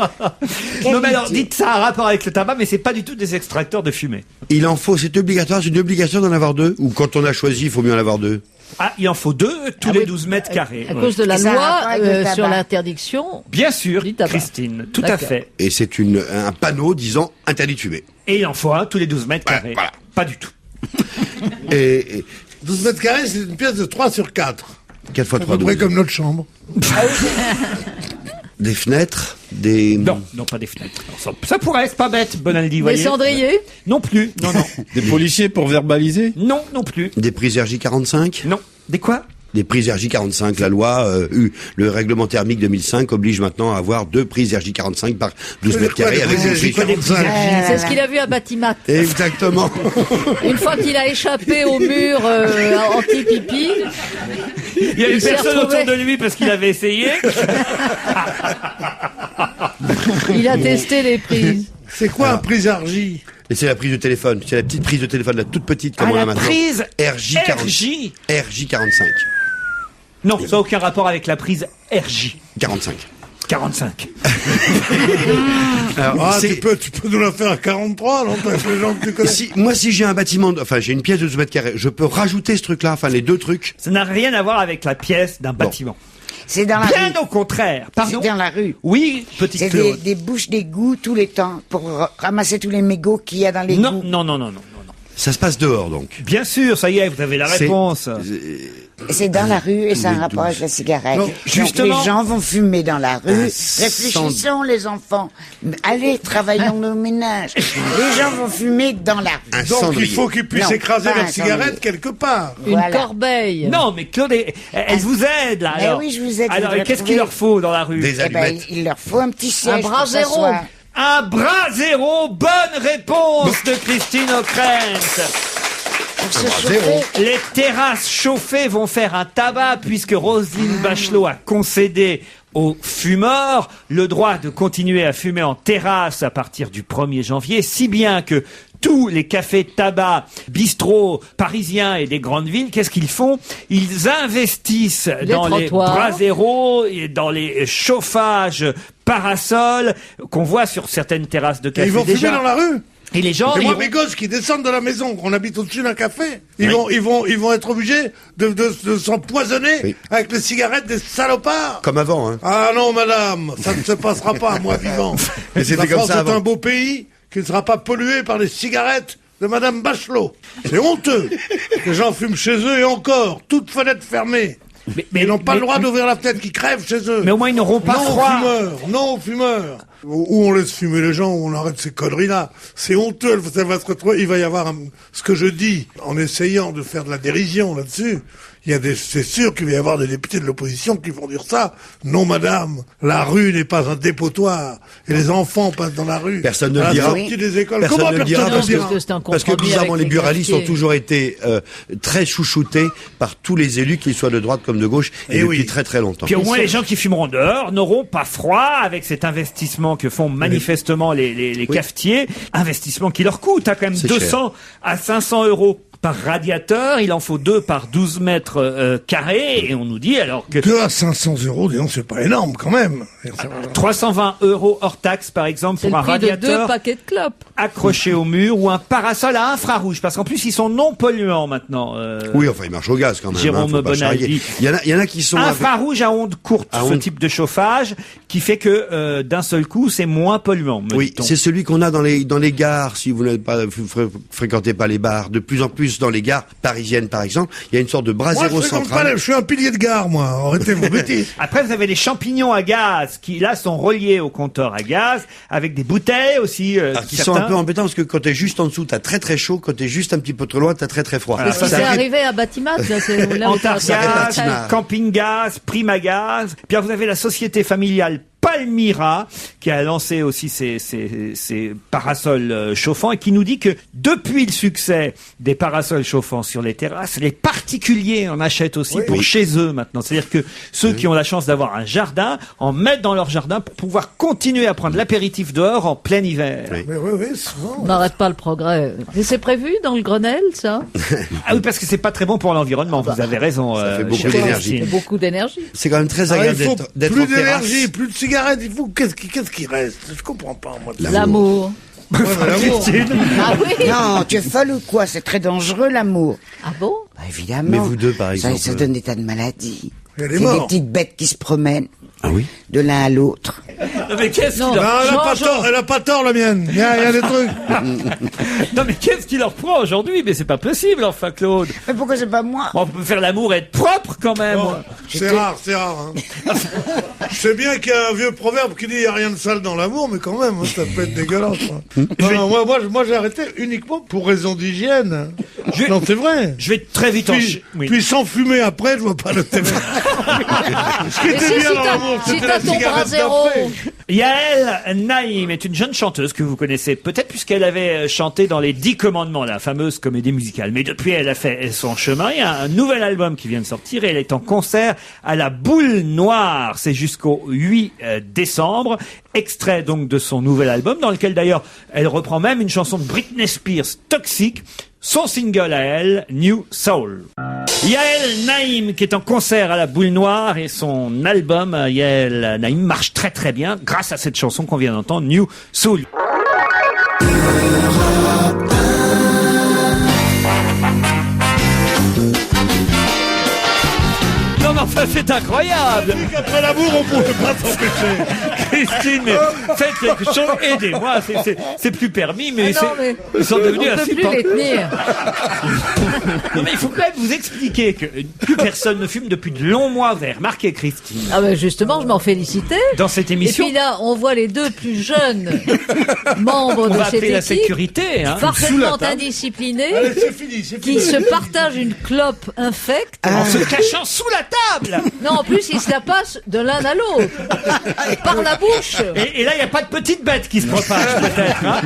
Non mais alors,
Qualité.
dites ça a un rapport avec le tabac, mais c'est pas du tout des extracteurs de fumée.
Il en faut, c'est obligatoire, c'est une obligation d'en avoir deux. Ou quand on a choisi, il faut mieux en avoir deux.
Ah, il en faut 2 tous les 12 mètres carrés.
À cause de la
Et ça a un
loi
rapport avec le
sur
tabac.
l'interdiction.
Bien sûr,
Du tabac.
Christine, tout à
D'accord.
fait.
Et c'est un panneau disant interdit de fumer.
Et il en faut 1 tous les 12 mètres
Ouais,
carrés.
voilà.
Pas du tout.
Et
12 mètres carrés, c'est une pièce de 3 sur 4.
4 fois
À
3,
peu près
12.
comme notre chambre.
Des fenêtres, des...
Non, non, pas des fenêtres. Non, ça pourrait, c'est pas bête, Bonaldi,
Les
voyez.
cendriers.
Non plus, non, non.
Des policiers pour verbaliser.
Non, non plus.
Des prises RJ45.
Non. Des quoi?
Des prises RJ45. La loi, le règlement thermique 2005 oblige maintenant à avoir 2 prises RJ45 par 12 mètres carrés avec une prise.
C'est ce qu'il a vu à Batimat.
Exactement.
Une fois qu'il a échappé au mur anti-pipi,
Il y avait
Il s'est
personne
retrouvé.
autour de lui parce qu'il avait essayé.
il a testé les prises.
C'est quoi un prise argie?
Et c'est la prise de téléphone. C'est la petite prise de téléphone, la toute petite comme
Ah,
on a
la
maintenant.
prise
RJ40. RJ45.
Non, ça n'a aucun rapport avec la prise RJ.
45.
45.
Alors,
Ah,
c'est-
tu peux nous la faire à 43, non? Avec les gens que tu connais.
si j'ai un bâtiment, enfin j'ai une pièce de 12 mètres carrés, je peux rajouter ce truc-là, enfin les deux trucs.
Ça n'a rien à voir avec la pièce d'un bâtiment.
C'est dans la
Bien
rue.
au contraire. Pardon.
C'est dans la rue.
Oui, petite
C'est
Claude.
des bouches d'égout tous les temps pour ramasser tous les mégots qu'il y a dans les
Non, non, non, non, non, non.
Ça se passe dehors donc.
Bien sûr, ça y est, vous avez la
C'est-
réponse.
C'est dans la rue et ça a un rapport avec la cigarette.
Non,
Donc,
justement-
les gens vont fumer dans la rue.
sans-
Réfléchissons les enfants. Allez, travaillons nos ménages. Les gens vont fumer dans la rue.
Un
Donc
cendrier.
il faut qu'ils puissent
Non,
écraser
pas
leur
un
cigarette
cendrier.
quelque part.
Une
Voilà.
corbeille.
Non, mais Claude, elle vous aide là.
Mais
Alors,
oui, je vous aide, je
Alors,
voudrais
qu'est-ce qu'il
trouver-
leur faut dans la rue?
Des
Eh ben,
allumettes.
il leur faut un petit siège.
bras
pour
zéro.
s'asseoir.
Un bras zéro. Bonne réponse de Christine O'Krent.
Pour se
zéro.
chauffer.
Les terrasses chauffées vont faire un tabac puisque Roselyne Bachelot a concédé aux fumeurs le droit de continuer à fumer en terrasse à partir du 1er janvier, si bien que tous les cafés tabac, bistrots parisiens et des grandes villes, qu'est-ce qu'ils font? Ils investissent dans les
trottoirs.
bras zéro et dans les chauffages parasols qu'on voit sur certaines terrasses de
Et
café
ils vont
déjà.
fumer dans la rue.
Et les gens,
Et
ils
moi,
vont-
mes gosses qui descendent de la maison, on habite au-dessus d'un café, ils vont être obligés de s'empoisonner
Oui.
avec les cigarettes des salopards.
Comme avant, hein.
Ah non, madame, ça ne se passera pas à moi vivant.
Mais c'était
La
comme
France
ça
est
avant.
un beau pays qui ne sera pas pollué par les cigarettes de madame Bachelot. C'est honteux. Les gens fument chez eux et encore, toutes fenêtres fermées. Ils n'ont pas le droit d'ouvrir la fenêtre, qui crèvent chez eux.
mais au moins ils n'auront pas
non
froid.
aux fumeurs, non aux fumeurs. Où on laisse fumer les gens, où on arrête ces conneries-là. C'est honteux, ça va se retrouver. Il va y avoir ce que je dis, en essayant de faire de la dérision là-dessus. C'est sûr qu'il va y avoir des députés de l'opposition qui vont dire ça. Non, madame, la rue n'est pas un dépotoir. Et les enfants passent dans la rue.
Personne ne
à
le
la
dira.
sortie des écoles.
Personne
Comment
ne le
personne
dira
ne
parce
le
que-
dira?
que c'est un
Parce que
compromis
bizarrement,
avec
les buralistes
cafetiers.
ont toujours été très chouchoutés par tous les élus, qu'ils soient de droite comme de gauche, et
Eh
depuis
oui.
très très longtemps.
Puis au moins les gens qui fumeront dehors n'auront pas froid avec cet investissement que font manifestement les cafetiers. Investissement qui leur coûte quand même
C'est
200 à 500 euros par radiateur. Il en faut 2 par 12 mètres carrés. Et on nous dit alors que
2 à 500 euros, disons, c'est pas énorme quand même.
320 euros hors taxe par exemple
C'est
pour
le
un
prix de 2
radiateur
paquets de clopes.
accroché au mur ou un parasol à infrarouge. Parce qu'en plus ils sont non polluants maintenant.
Oui, enfin, il marche au gaz quand même.
Jérôme
faut pas
Bonaldi.
charrier. Il y en a qui sont...
Infrarouge à ondes courtes,
À
ce
ondes-
type de chauffage, qui fait que d'un seul coup, c'est moins polluant. me
Oui,
dit-on.
c'est celui qu'on a dans les gares, si vous n'avez pas fréquentez pas les bars. De plus en plus dans les gares parisiennes, par exemple, il y a une sorte de bras
Moi,
zéro
je fréquente pas
central.
je suis un pilier de gare, moi. Arrêtez vos bêtises.
Après, vous avez les champignons à gaz qui, là, sont reliés au compteur à gaz, avec des bouteilles aussi.
Qui sont un peu embêtants parce que quand t'es juste en dessous, t'as très très chaud. Quand t'es juste un petit peu trop loin, t'as très très froid.
Voilà.
C'est ce qui
ça
s'est
fait-
arrivé à Batimat. Là, c'est là où
Antargaz,
Ça fait Batimat.
Camping Gaz, Prima Gaz. Puis vous avez la société familiale Palmyra, qui a lancé aussi ses parasols chauffants et qui nous dit que depuis le succès des parasols chauffants sur les terrasses, les particuliers en achètent aussi pour chez eux maintenant. C'est-à-dire que ceux qui ont la chance d'avoir un jardin en mettent dans leur jardin pour pouvoir continuer à prendre l'apéritif dehors en plein hiver.
Oui, souvent.
On n'arrête pas le progrès. Et c'est prévu dans le Grenelle, ça?
Ah oui, parce que c'est pas très bon pour l'environnement. Vous avez raison.
Ça fait beaucoup
chère
d'énergie.
Christine.
Beaucoup d'énergie.
C'est quand même très
Ah, il
agréable
faut
d'être
plus
en terrasse.
d'énergie, plus de cigarettes. Il faut qu'est-ce qui reste? Je comprends pas moi.
L'amour.
Ouais, mais l'amour.
Ah oui?
Non, tu es folle ou quoi? C'est très dangereux, l'amour.
Ah bon?
Bah, évidemment.
Mais vous deux, par exemple.
Ça donne des tas de maladies.
Elle est
C'est des
morte.
petites bêtes qui se promènent
Ah oui?
de l'un à l'autre.
Non mais qu'est-ce
Non.
qu'il leur...
Non, elle a pas tort, la mienne. Il y a des trucs.
non mais qu'est-ce qu'il leur prend aujourd'hui? Mais c'est pas possible, enfin, Claude.
Mais pourquoi c'est pas moi?
Bon, on peut faire l'amour et être propre quand même.
Bon, c'est rare. Hein. Je sais bien qu'il y a un vieux proverbe qui dit il n'y a rien de sale dans l'amour, mais quand même, hein, ça peut être dégueulasse. Hein. Non, moi j'ai arrêté uniquement pour raison d'hygiène. Non, c'est vrai.
Je vais très vite
Puis sans fumer après, je vois pas l'intérêt. Ce qui
Mais
était
si,
bien
si
dans
t'as-
l'amour,
si
c'était
t'as
la
ton bras
cigarette
zéro.
d'après.
Yael Naïm est une jeune chanteuse que vous connaissez peut-être puisqu'elle avait chanté dans les 10 commandements, la fameuse comédie musicale. Mais depuis, elle a fait son chemin. Il y a un nouvel album qui vient de sortir et elle est en concert à la Boule Noire. C'est jusqu'au 8 décembre. Extrait donc de son nouvel album dans lequel d'ailleurs elle reprend même une chanson de Britney Spears, Toxic, son single à elle, New Soul. Yael Naïm qui est en concert à la Boule Noire et son album Yael Naïm marche très très bien grâce à cette chanson qu'on vient d'entendre, New Soul. Non mais enfin c'est incroyable.
Après l'amour, on pouvait pas s'empêcher.
Christine, mais faites quelque chose, aidez-moi, c'est plus permis, mais,
Ah non, mais
ils sont devenus
on peut plus les tenir.
Non, mais il faut quand même vous expliquer que plus personne ne fume depuis de longs mois. Vous avez remarqué, Christine,
Ah ben justement, je m'en félicitais.
dans cette
Et
émission,
puis là, on voit les deux plus jeunes membres
on
de
va
cette
appeler la
équipe,
sécurité. Hein.
parfaitement indisciplinés,
Allez, c'est fini.
qui se partagent une clope infecte.
En se cachant sous la table.
Non, en plus, ils se la passent de l'un à l'autre. Par la bouche.
Et là, il n'y a pas de petite bête qui se propage, peut-être. Hein.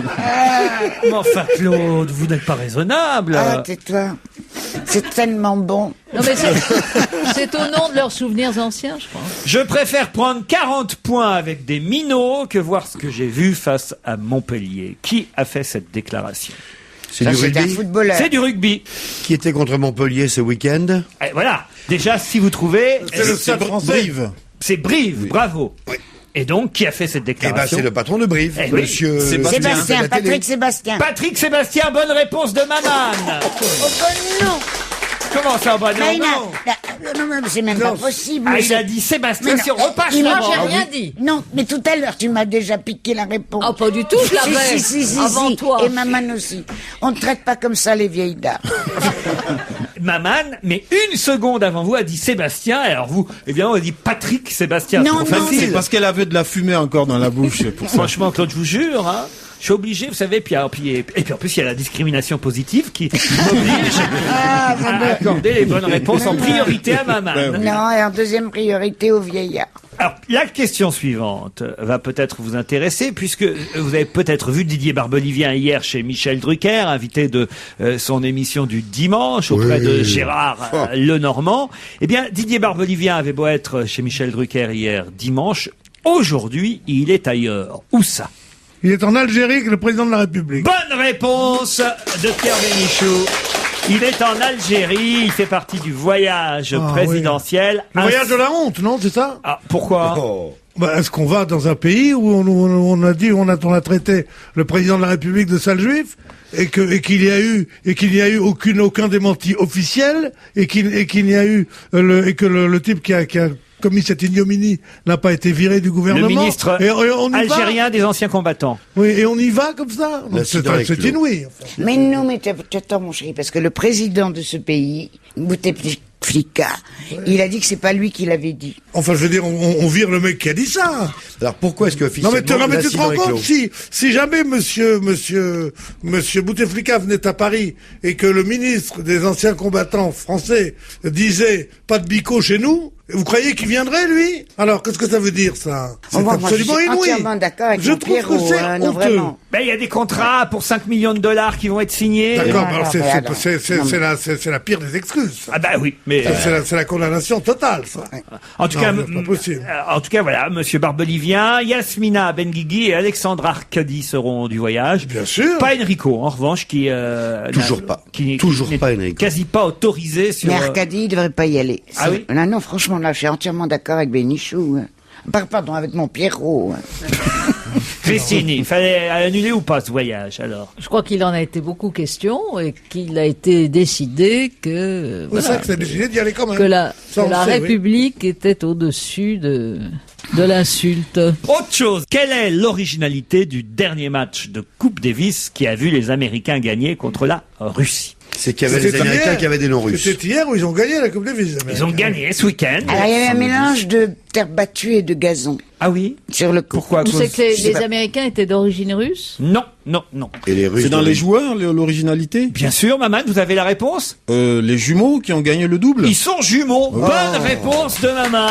Mais enfin, Claude, vous n'êtes pas raisonnable.
Ah, tais-toi. C'est tellement bon.
Non, mais c'est au nom de leurs souvenirs anciens, je pense.
Je préfère prendre 40 points avec des minots que voir ce que j'ai vu face à Montpellier. Qui a fait cette déclaration?
C'est
Ça,
du
c'est un
rugby
footballeur.
C'est du rugby.
qui était contre Montpellier ce week-end.
Et voilà. Déjà, si vous trouvez,
C'est le stade français.
Brive.
c'est Brive. Bravo.
Oui.
Et donc, qui a fait cette
Eh ben,
déclaration?
c'est le patron de Brive,
Eh oui.
monsieur
Sébastien,
de la télé.
Patrick Sébastien.
Patrick Sébastien, bonne réponse de Maman.
Oh, bon, non.
Comment ça, bah non,
Mais
non.
non, c'est même pas possible.
Ah, il a dit Sébastien,
Mais
si on
non,
repasse
il
la
m'a
Moi, j'ai
bande.
rien dit.
Non, mais tout à l'heure, tu m'as déjà piqué la réponse.
Ah, pas du tout, je l'avais.
Si,
Avant
si.
toi.
Et maman aussi. On ne traite pas comme ça les vieilles dames.
Maman, mais une seconde avant vous, a dit Sébastien. Alors vous, évidemment, on a dit Patrick Sébastien.
Non,
c'est trop
non,
facile.
C'est parce qu'elle avait de la fumée encore dans la bouche. Pour ça.
Franchement, Claude, je vous jure, hein, je suis obligé, vous savez, et puis en plus, il y a la discrimination positive qui m'oblige
Ah, ça
à
doit-
accorder les bonnes réponses en priorité à Maman.
Non, et en deuxième priorité aux vieillards.
Alors, la question suivante va peut-être vous intéresser, puisque vous avez peut-être vu Didier Barbelivien hier chez Michel Drucker, invité de son émission du dimanche auprès de Gérard Lenormand. Eh bien, Didier Barbelivien avait beau être chez Michel Drucker hier dimanche. Aujourd'hui, il est ailleurs. Où ça?
Il est en Algérie avec le président de la République.
Bonne réponse de Pierre Bénichou. Il est en Algérie, il fait partie du voyage présidentiel.
Le voyage de la honte, non, c'est ça?
Ah, pourquoi?
Oh.
Bah, est-ce qu'on va dans un pays où on a dit, on a traité le président de la République de sale juif et qu'il n'y a eu aucun démenti officiel et qu'il n'y a eu et que le type qui a commis cette ignominie n'a pas été viré du gouvernement.
Le ministre
et on y va.
algérien des anciens combattants.
Oui, et on y va comme ça. Donc, C'est
L'incident est clos.
inouï. Enfin.
Mais non, mais t'attends, mon chéri, parce que le président de ce pays, Bouteflika, il a dit que c'est pas lui qui l'avait dit.
Enfin, je veux dire, on vire le mec qui a dit ça.
Alors pourquoi est-ce que
Non
officiellement
mais tu te
l'incident
rends
est
compte
clos
si jamais monsieur Bouteflika venait à Paris et que le ministre des anciens combattants français disait pas de bico chez nous, Vous croyez qu'il viendrait, lui? Alors, qu'est-ce que ça veut dire, ça? C'est
Moi,
absolument
je suis
inouï.
entièrement d'accord avec
Je
mon
trouve que
Pierrot,
c'est
hein, non,
honteux.
vraiment.
Ben, il y a des contrats pour 5 millions de dollars qui vont être signés.
D'accord,
Non,
alors
non,
c'est-
mais
c'est-
alors,
c'est
non,
c'est- c'est la pire des excuses. ça.
Ah bah oui, mais
C'est la condamnation totale, ça.
en tout
Non,
cas,
c'est pas possible.
en tout cas, voilà, Monsieur Barbelivien, Yasmina Benguigui et Alexandra Arcadi seront du voyage.
Bien sûr.
Pas Enrico, en revanche, qui
Toujours pas. Toujours
n'est
pas Enrico.
quasi pas autorisé sur.
Mais Arcadie, il devrait pas y aller.
Ah oui?
Non, non, franchement, là, je suis entièrement d'accord avec Bénichou. hein. Pardon, avec mon Pierrot. hein.
Christine, il fallait annuler ou pas ce voyage alors?
Je crois qu'il en a été beaucoup question et qu'il a été décidé que,
C'est ça
voilà,
que c'est décidé d'y aller quand même.
que la,
Ça,
que
on
la
le sait, oui.
République était au-dessus de l'insulte.
Autre chose, quelle est l'originalité du dernier match de Coupe Davis qui a vu les Américains gagner contre la Russie?
C'est qu'il y avait des
C'était
Américains
hier.
qui avaient des noms russes.
C'était hier où ils ont gagné la Coupe Davis.
Ils ont gagné ce week-end.
Alors, il y avait un mélange de terre battue et de gazon
Ah oui?
sur le coup.
Pourquoi? à
Tu
cause-
sais que
je sais
les
pas.
Américains étaient d'origine russe?
Non, non, non.
Et les Russes.
C'est dans les joueurs, l'originalité?
Bien sûr, Maman, vous avez la réponse?
Les jumeaux qui ont gagné le double?
Ils sont jumeaux. Bonne réponse de Maman.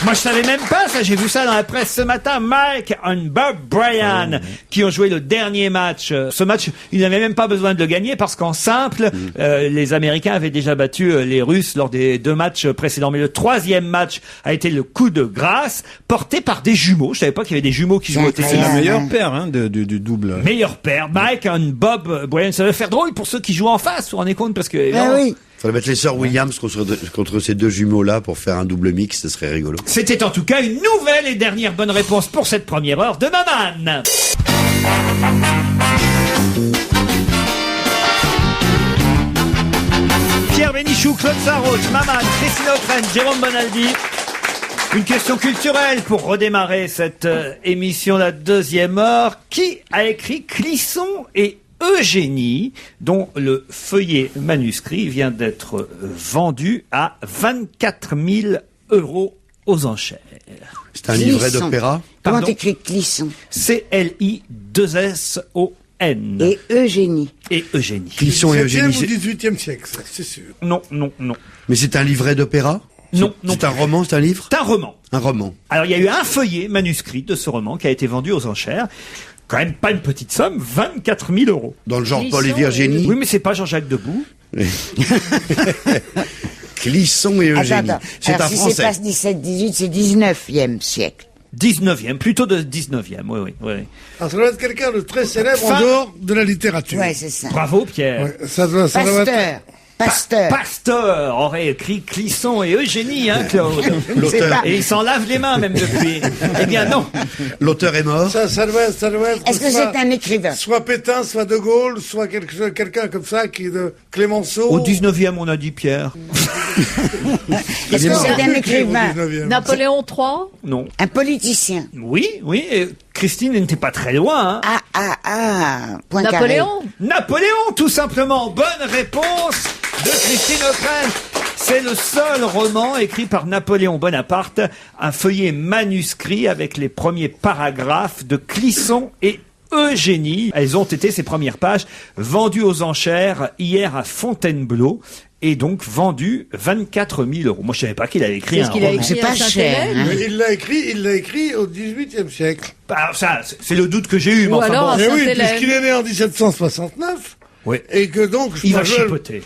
Moi, je savais même pas ça. J'ai vu ça dans la presse ce matin. Mike et Bob Bryan, qui ont joué le dernier match. Ce match, ils n'avaient même pas besoin de le gagner parce qu'en simple, les Américains avaient déjà battu les Russes lors des 2 matchs précédents. Mais le 3e match a été le coup de grâce porté par des jumeaux. Je savais pas qu'il y avait des jumeaux qui jouaient au
C'est
C'est la
tennis.
incroyable.
meilleure paire hein, du double.
Meilleur père, Mike et Bob Bryan. Ça va faire drôle pour ceux qui jouent en face. Vous vous rendez compte parce que
Ah
évidemment,
oui.
Faudrait mettre les sœurs Williams contre ces deux jumeaux-là pour faire un double mix, ce serait rigolo.
c'était en tout cas une nouvelle et dernière bonne réponse pour cette première heure de Maman. Pierre Bénichou, Claude Sarraute, Maman, Christine O'Krent, Jérôme Bonaldi. Une question culturelle pour redémarrer cette émission, la deuxième heure. Qui a écrit Clisson et Eugénie, dont le feuillet manuscrit vient d'être vendu à 24 000 € aux enchères?
C'est un livret
Clisson.
d'opéra.
Comment
Pardon
t'écris Clisson?
C-L-I-2-S-O-N.
Et Eugénie.
Et Eugénie.
Clisson et
17e
Eugénie.
ou 18e siècle, ça, c'est sûr.
Non, non, non.
Mais c'est un livret d'opéra?
Non, non.
C'est un roman, c'est un livre?
C'est un roman.
Un roman.
Alors, il y a eu un feuillet manuscrit de ce roman qui a été vendu aux enchères. Quand même pas une petite somme, 24 000 €.
Dans le genre
Clisson
Paul et Virginie.
Oui, mais c'est pas Jean-Jacques Debout.
Clisson et Eugénie.
Attends,
C'est
alors
un
si
français.
c'est pas 17-18, c'est 19e siècle.
19e, plutôt de 19e, oui, oui, oui.
Alors, ça doit être quelqu'un de très célèbre en
Fin-
dehors de la littérature.
Ouais, c'est ça.
Bravo, Pierre.
Ouais, ça doit être...
Pasteur. Pasteur.
Pasteur aurait écrit Clisson et Eugénie, hein, Claude.
C'est pas-
Et il s'en lave les mains, même depuis. Eh bien, non.
L'auteur est mort.
Ça doit être
Est-ce que
soit-
c'est un écrivain?
Soit Pétain, soit De Gaulle, soit quelqu'un comme ça, qui de Clémenceau.
Au 19e, on a dit Pierre.
Est-ce que c'est un
Au
écrivain?
19e.
Napoléon III?
Non.
Un politicien?
Oui, oui, et Christine n'était pas très loin, hein.
Poincaré.
Napoléon?
Napoléon, tout simplement. Bonne réponse de Christine O'Krent. C'est le seul roman écrit par Napoléon Bonaparte, un feuillet manuscrit avec les premiers paragraphes de Clisson et Eugénie. Elles ont été, ces premières pages, vendues aux enchères hier à Fontainebleau et donc vendues 24 000 €. Moi, je savais pas qu'il avait écrit
Qu'est-ce
un
qu'il a
roman.
écrit
C'est
à
pas
Sainte-Hélène?
cher, hein.
Mais il l'a écrit au 18e siècle.
Alors ça, c'est le doute que j'ai eu. mais
Ou
enfin
alors
bon.
à
Et oui,
Sainte-Hélène.
puisqu'il est né en 1769.
Oui.
Et que donc,
Il va
je
chipoter.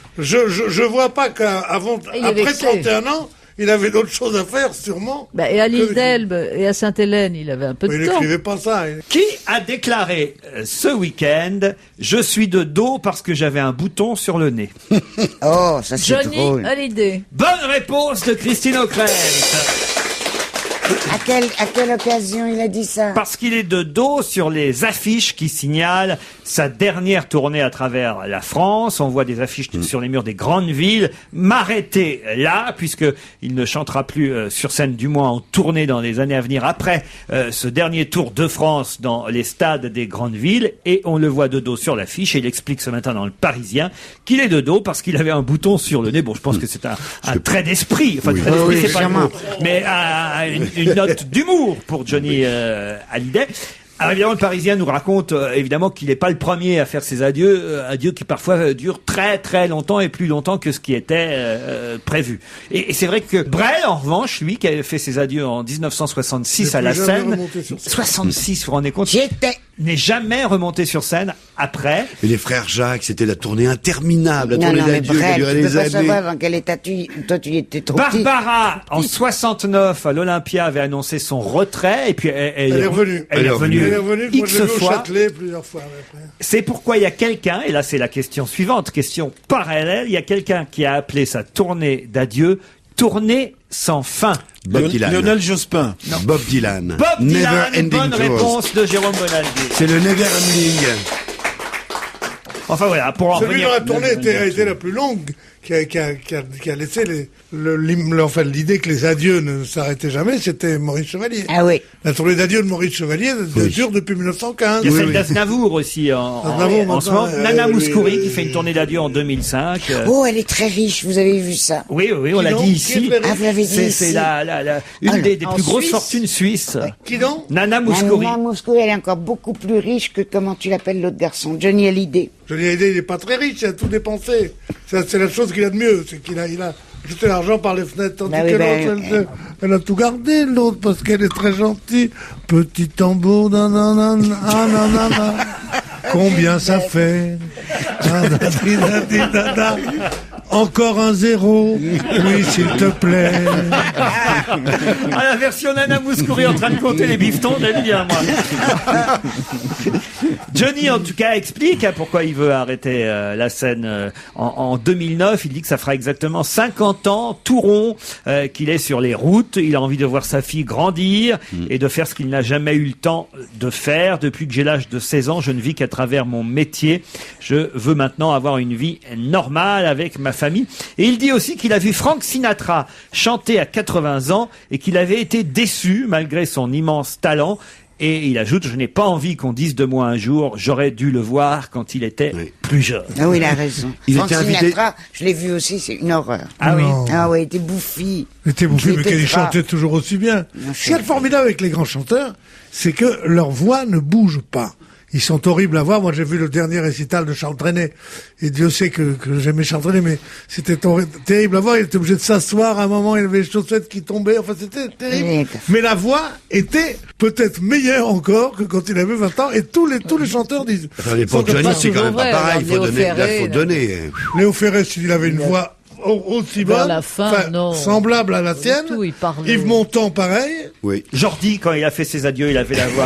vois pas qu'avant,
Il est
après
vexé.
31 ans, il avait d'autres choses à faire, sûrement.
Bah, et à l'île
Que-
d'Elbe et à Sainte-Hélène, il avait un peu
Mais
de
il
temps.
n'écrivait pas ça.
Qui a déclaré ce week-end « Je suis de dos parce que j'avais un bouton sur le nez
Oh, ça c'est
Johnny
drôle.
Hallyday. »
Bonne réponse de Christine O'Krent.
À quelle occasion il a dit ça?
Parce qu'il est de dos sur les affiches qui signalent sa dernière tournée à travers la France. On voit des affiches sur les murs des grandes villes. M'arrêter là, puisque il ne chantera plus sur scène, du moins en tournée dans les années à venir, après ce dernier tour de France dans les stades des grandes villes. Et on le voit de dos sur l'affiche. Et il explique ce matin dans Le Parisien qu'il est de dos parce qu'il avait un bouton sur le nez. Bon, je pense que c'est un trait d'esprit. Enfin, trait d'esprit,
Oui,
c'est pas le
sûrement.
mot. Mais une note d'humour pour Johnny Hallyday. Alors évidemment, le Parisien nous raconte évidemment qu'il n'est pas le premier à faire ses adieux, adieux qui parfois durent très très longtemps et plus longtemps que ce qui était prévu. Et c'est vrai que Brel, en revanche, lui, qui avait fait ses adieux en 1966 à la Seine, 66, vous vous rendez compte,
J'y étais.
n'est jamais remonté sur scène après.
Et les frères Jacques, c'était la tournée interminable, la
Non,
tournée
non, mais
d'adieu qui a
bref,
duré
tu peux
des
pas
années.
savoir dans quel état toi tu étais trop petit.
Barbara, en 69, à l'Olympia, avait annoncé son retrait, et puis elle est revenue. Elle est revenue
Elle est revenue, moi je
X
l'ai vu au
fois.
Châtelet plusieurs fois. après.
C'est pourquoi il y a quelqu'un, et là c'est la question suivante, question parallèle, il y a quelqu'un qui a appelé sa tournée d'adieu tournée sans fin.
Bob Dylan.
Lionel Jospin.
Bob Dylan.
Bob
Never
Dylan,
Ending
bonne
Tours.
réponse de Jérôme Bonaldi.
C'est le Never Ending.
Enfin voilà, pour en
Celui
revenir...
dont la tournée a été la plus longue, qui a laissé l'idée que les adieux ne s'arrêtaient jamais, c'était Maurice Chevalier.
Ah oui.
La tournée d'adieu de Maurice Chevalier dure depuis 1915.
Il y a celle d'Aznavour aussi en ce moment. Nana Mouskouri qui fait une tournée d'adieu en 2005.
Oh, elle est très riche, vous avez vu ça?
Oui, on l'a
donc
dit
Qui est
ici.
très riche
Ah, vous l'avez dit
C'est
ici.
une des
en
plus grosses
Suisse.
fortunes suisses.
Qui donc?
Nana Mouskouri.
Nana Mouskouri, elle est encore beaucoup plus riche que, comment tu l'appelles, l'autre garçon, Johnny Hallyday.
Johnny Hallyday, il n'est pas très riche, il a tout dépensé. C'est la chose qu'il a de mieux, c'est qu'il a jeté l'argent par les fenêtres, tandis
Bah oui,
que
bah,
l'autre, elle a tout gardé, l'autre, parce qu'elle est très gentille. Petit tambour, nanana, ah, nanana. Combien ça fait? Nanana. Encore un zéro. Oui, s'il te plaît.
Ah, la version Nana Mouskouri en train de compter les bifetons, j'aime bien, moi. Johnny, en tout cas, explique pourquoi il veut arrêter la scène en 2009. Il dit que ça fera exactement 50 ans, tout rond, qu'il est sur les routes. Il a envie de voir sa fille grandir et de faire ce qu'il n'a jamais eu le temps de faire. Depuis que j'ai l'âge de 16 ans, je ne vis qu'à travers mon métier. Je veux maintenant avoir une vie normale avec ma famille. Et il dit aussi qu'il a vu Frank Sinatra chanter à 80 ans et qu'il avait été déçu malgré son immense talent. Et il ajoute, je n'ai pas envie qu'on dise de moi un jour, j'aurais dû le voir quand il était plus jeune.
Ah oui, il a raison.
Il
Frank
était invité-
Sinatra, je l'ai vu aussi, c'est une horreur.
Ah oui.
Non.
Ah oui, il était bouffi.
Il était bouffé,
Il
mais
était
qu'il
gras.
chantait toujours aussi bien.
Bien
Ce qui est
sûr.
formidable avec les grands chanteurs, c'est que leur voix ne bouge pas. Ils sont horribles à voir. Moi, j'ai vu le dernier récital de Charles Trenet. Et Dieu sait que j'aimais Charles Trenet, mais c'était terrible à voir. Il était obligé de s'asseoir à un moment. Il avait les chaussettes qui tombaient. Enfin, c'était terrible.
Oui.
Mais la voix était peut-être meilleure encore que quand il avait 20 ans. Et tous les chanteurs disent.
À l'époque,
Faut que
Johnny,
pas
c'est quand même
toujours
pas
vrai,
pareil. Il faut
Léo
donner. Là,
Ferré,
faut
là.
donner.
Léo Ferré, s'il avait une voix aussi
Vers
bonne,
la fin,
enfin,
non.
semblable à la sienne.
Tout, il parlait.
Yves Montand, pareil.
Oui.
Jordi, quand il a fait ses adieux, il avait la voix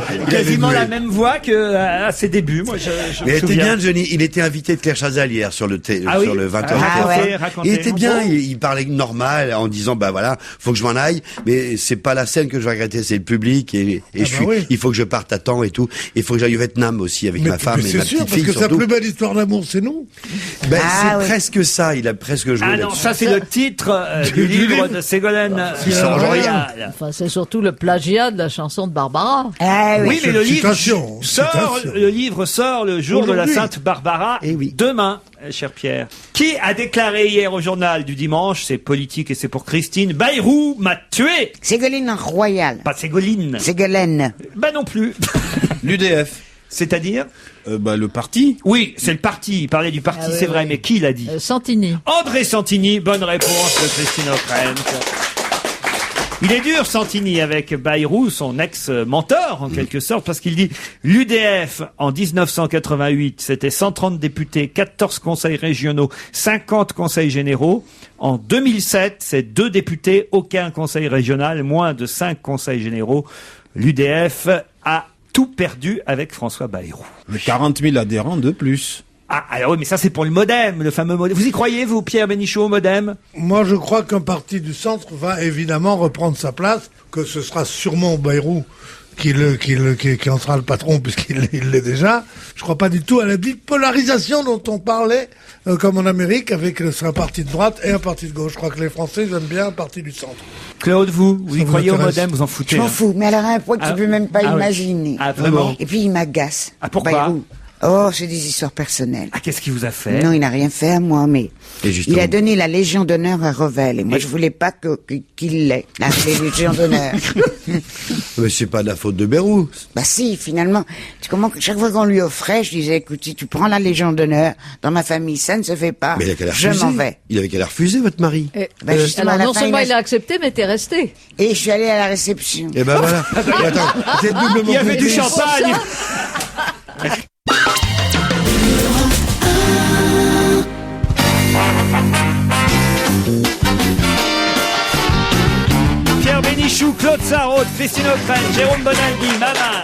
avait
quasiment
mué.
la même voix que à ses débuts. Moi, je
Mais il
me
était
souviens.
bien, Johnny. Il était invité de Claire Chazal hier sur le
Ah oui.
sur le 20h.
Ah ouais.
Racontez.
Il était bien, il parlait normal en disant bah voilà, faut que je m'en aille, mais c'est pas la scène que je vais regretter, c'est le public et
bah oui.
il faut que je parte à temps et tout. Il faut que j'aille au Vietnam aussi avec ma femme
mais
et
c'est
ma
sûr,
petite
parce
fille
que sa
surtout.
plus belle histoire d'amour, c'est nous.
Ben,
Ah
c'est
oui.
presque ça, il a presque joué
Ah non,
là-dessus.
ça c'est le titre du livre de Ségolène
Qui sort aujourd'hui.
Royal.
Enfin, c'est surtout le plagiat de la chanson de Barbara.
Ah oui.
Oui, mais le livre
Citation,
sort,
citation.
le livre sort le jour de la
Aujourd'hui.
Sainte Barbara.
Eh oui.
Demain, cher Pierre. Qui a déclaré hier au journal du dimanche, c'est politique et c'est pour Christine, Bayrou m'a tué.
Ségolène Royal.
Pas Ségolène.
Ségolène.
Bah non plus.
L'UDF.
C'est-à-dire?
Le parti.
Oui, c'est le parti. Il parlait du parti,
Ah oui,
c'est vrai,
oui.
mais qui l'a dit?
Santini.
André Santini, bonne réponse de Christine O'Krent. Il est dur, Santini, avec Bayrou, son ex-mentor, en quelque sorte, parce qu'il dit l'UDF, en 1988, c'était 130 députés, 14 conseils régionaux, 50 conseils généraux. En 2007, c'est 2 députés, aucun conseil régional, moins de 5 conseils généraux. L'UDF a tout perdu avec François Bayrou.
Mais 40 000 adhérents de plus.
Ah, alors oui, mais ça c'est pour le MoDem, le fameux MoDem. Vous y croyez, vous, Pierre Bénichou, au MoDem?
Moi, je crois qu'un parti du centre va évidemment reprendre sa place, que ce sera sûrement Bayrou qui en sera le patron, puisqu'il l'est déjà. Je crois pas du tout à la bipolarisation dont on parlait, comme en Amérique, avec un parti de droite et un parti de gauche. Je crois que les Français ils aiment bien un parti du centre.
Claude, vous y
Ça vous
croyez au
intéresse?
MoDem? Vous en foutez?
Je m'en
hein
fous, mais alors à un point que
Ah,
tu peux même pas
ah oui.
imaginer.
Ah, vraiment?
Et puis il m'agace.
Ah, pourquoi?
Bayrou. Oh, c'est des histoires personnelles.
Ah, qu'est-ce qu'il vous a fait?
Non, il n'a rien fait à moi, mais
Et justement.
il a donné la Légion d'honneur à Revel. Et moi, je voulais pas qu'il l'ait, la Légion d'honneur.
Mais c'est pas de la faute de Bérou.
Bah si, finalement. Tu comprends que chaque fois qu'on lui offrait, je disais, écoute, si tu prends la Légion d'honneur, dans ma famille, ça ne se fait pas.
Mais il a qu'à la
Je
refuser.
m'en vais.
Il avait qu'à la refuser, votre mari.
Bah, justement, à
Alors
la
non
fin,
seulement
il
il a accepté, mais t'es resté.
Et je suis allée à la réception.
Et ben voilà. Et attends, vous êtes doublement
Il y avait du
complice.
champagne. Pierre Bénichou, Claude Sarraute, Christine O'Krent, Jérôme Bonaldi, Maman.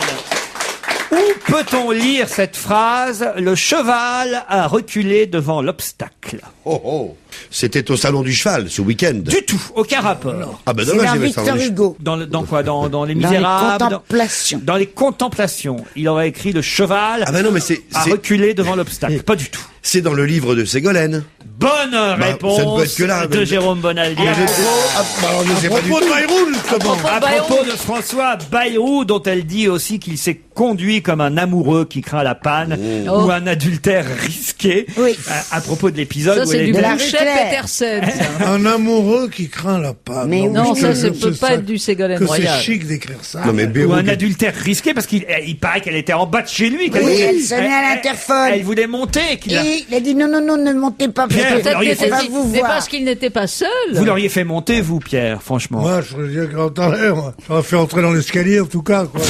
Où peut-on lire cette phrase « Le cheval a reculé devant l'obstacle
Oh, oh. C'était au salon du cheval ce week-end. »
Du tout, aucun rapport.
Ah ben
C'est
dommage,
dans
il y avait le salon
Victor
du cheval.
Hugo.
Dans quoi dans Les
Dans les
Misérables
contemplations.
Dans les contemplations. Il aurait écrit « Le cheval
Ah ben non, mais c'est
a reculé devant l'obstacle » Pas du tout.
c'est dans le livre de Ségolène.
Bonne réponse
ça ne peut être que là,
de
mais-
Jérôme Bonaldi.
Ah, bah, alors, je sais pas du
Propos
tout.
de Bayrou, justement.
À propos de François Bayrou, dont elle dit aussi qu'il s'est conduit comme un amoureux qui craint la panne ou un adultère risqué.
Oui.
À propos de l'épisode
Ça,
où
c'est
elle
du
était-
de la
Bouchet
rue Claire.
Petersen. ça.
Un amoureux qui craint la panne.
Mais
Non,
oui,
ça,
je
ça peut pas être du Ségolène
Que
Royal.
c'est chic d'écrire ça.
Non mais
ou
Bérou.
un adultère risqué parce qu'il paraît qu'elle était en bas de chez lui.
Oui, elle sonnait à l'interphone.
Elle voulait monter. qu'il a-
Et il a dit non, non, non, ne montez pas.
Pierre,
parce que
alors, il
Peut-être
faut
on va
n'était-il-
vous
mais
voir.
parce qu'il n'était pas seul.
Vous l'auriez fait monter, vous, Pierre, franchement.
Moi, je serais dire grand en l'air, moi. J'aurais fait entrer dans l'escalier, en tout cas, quoi.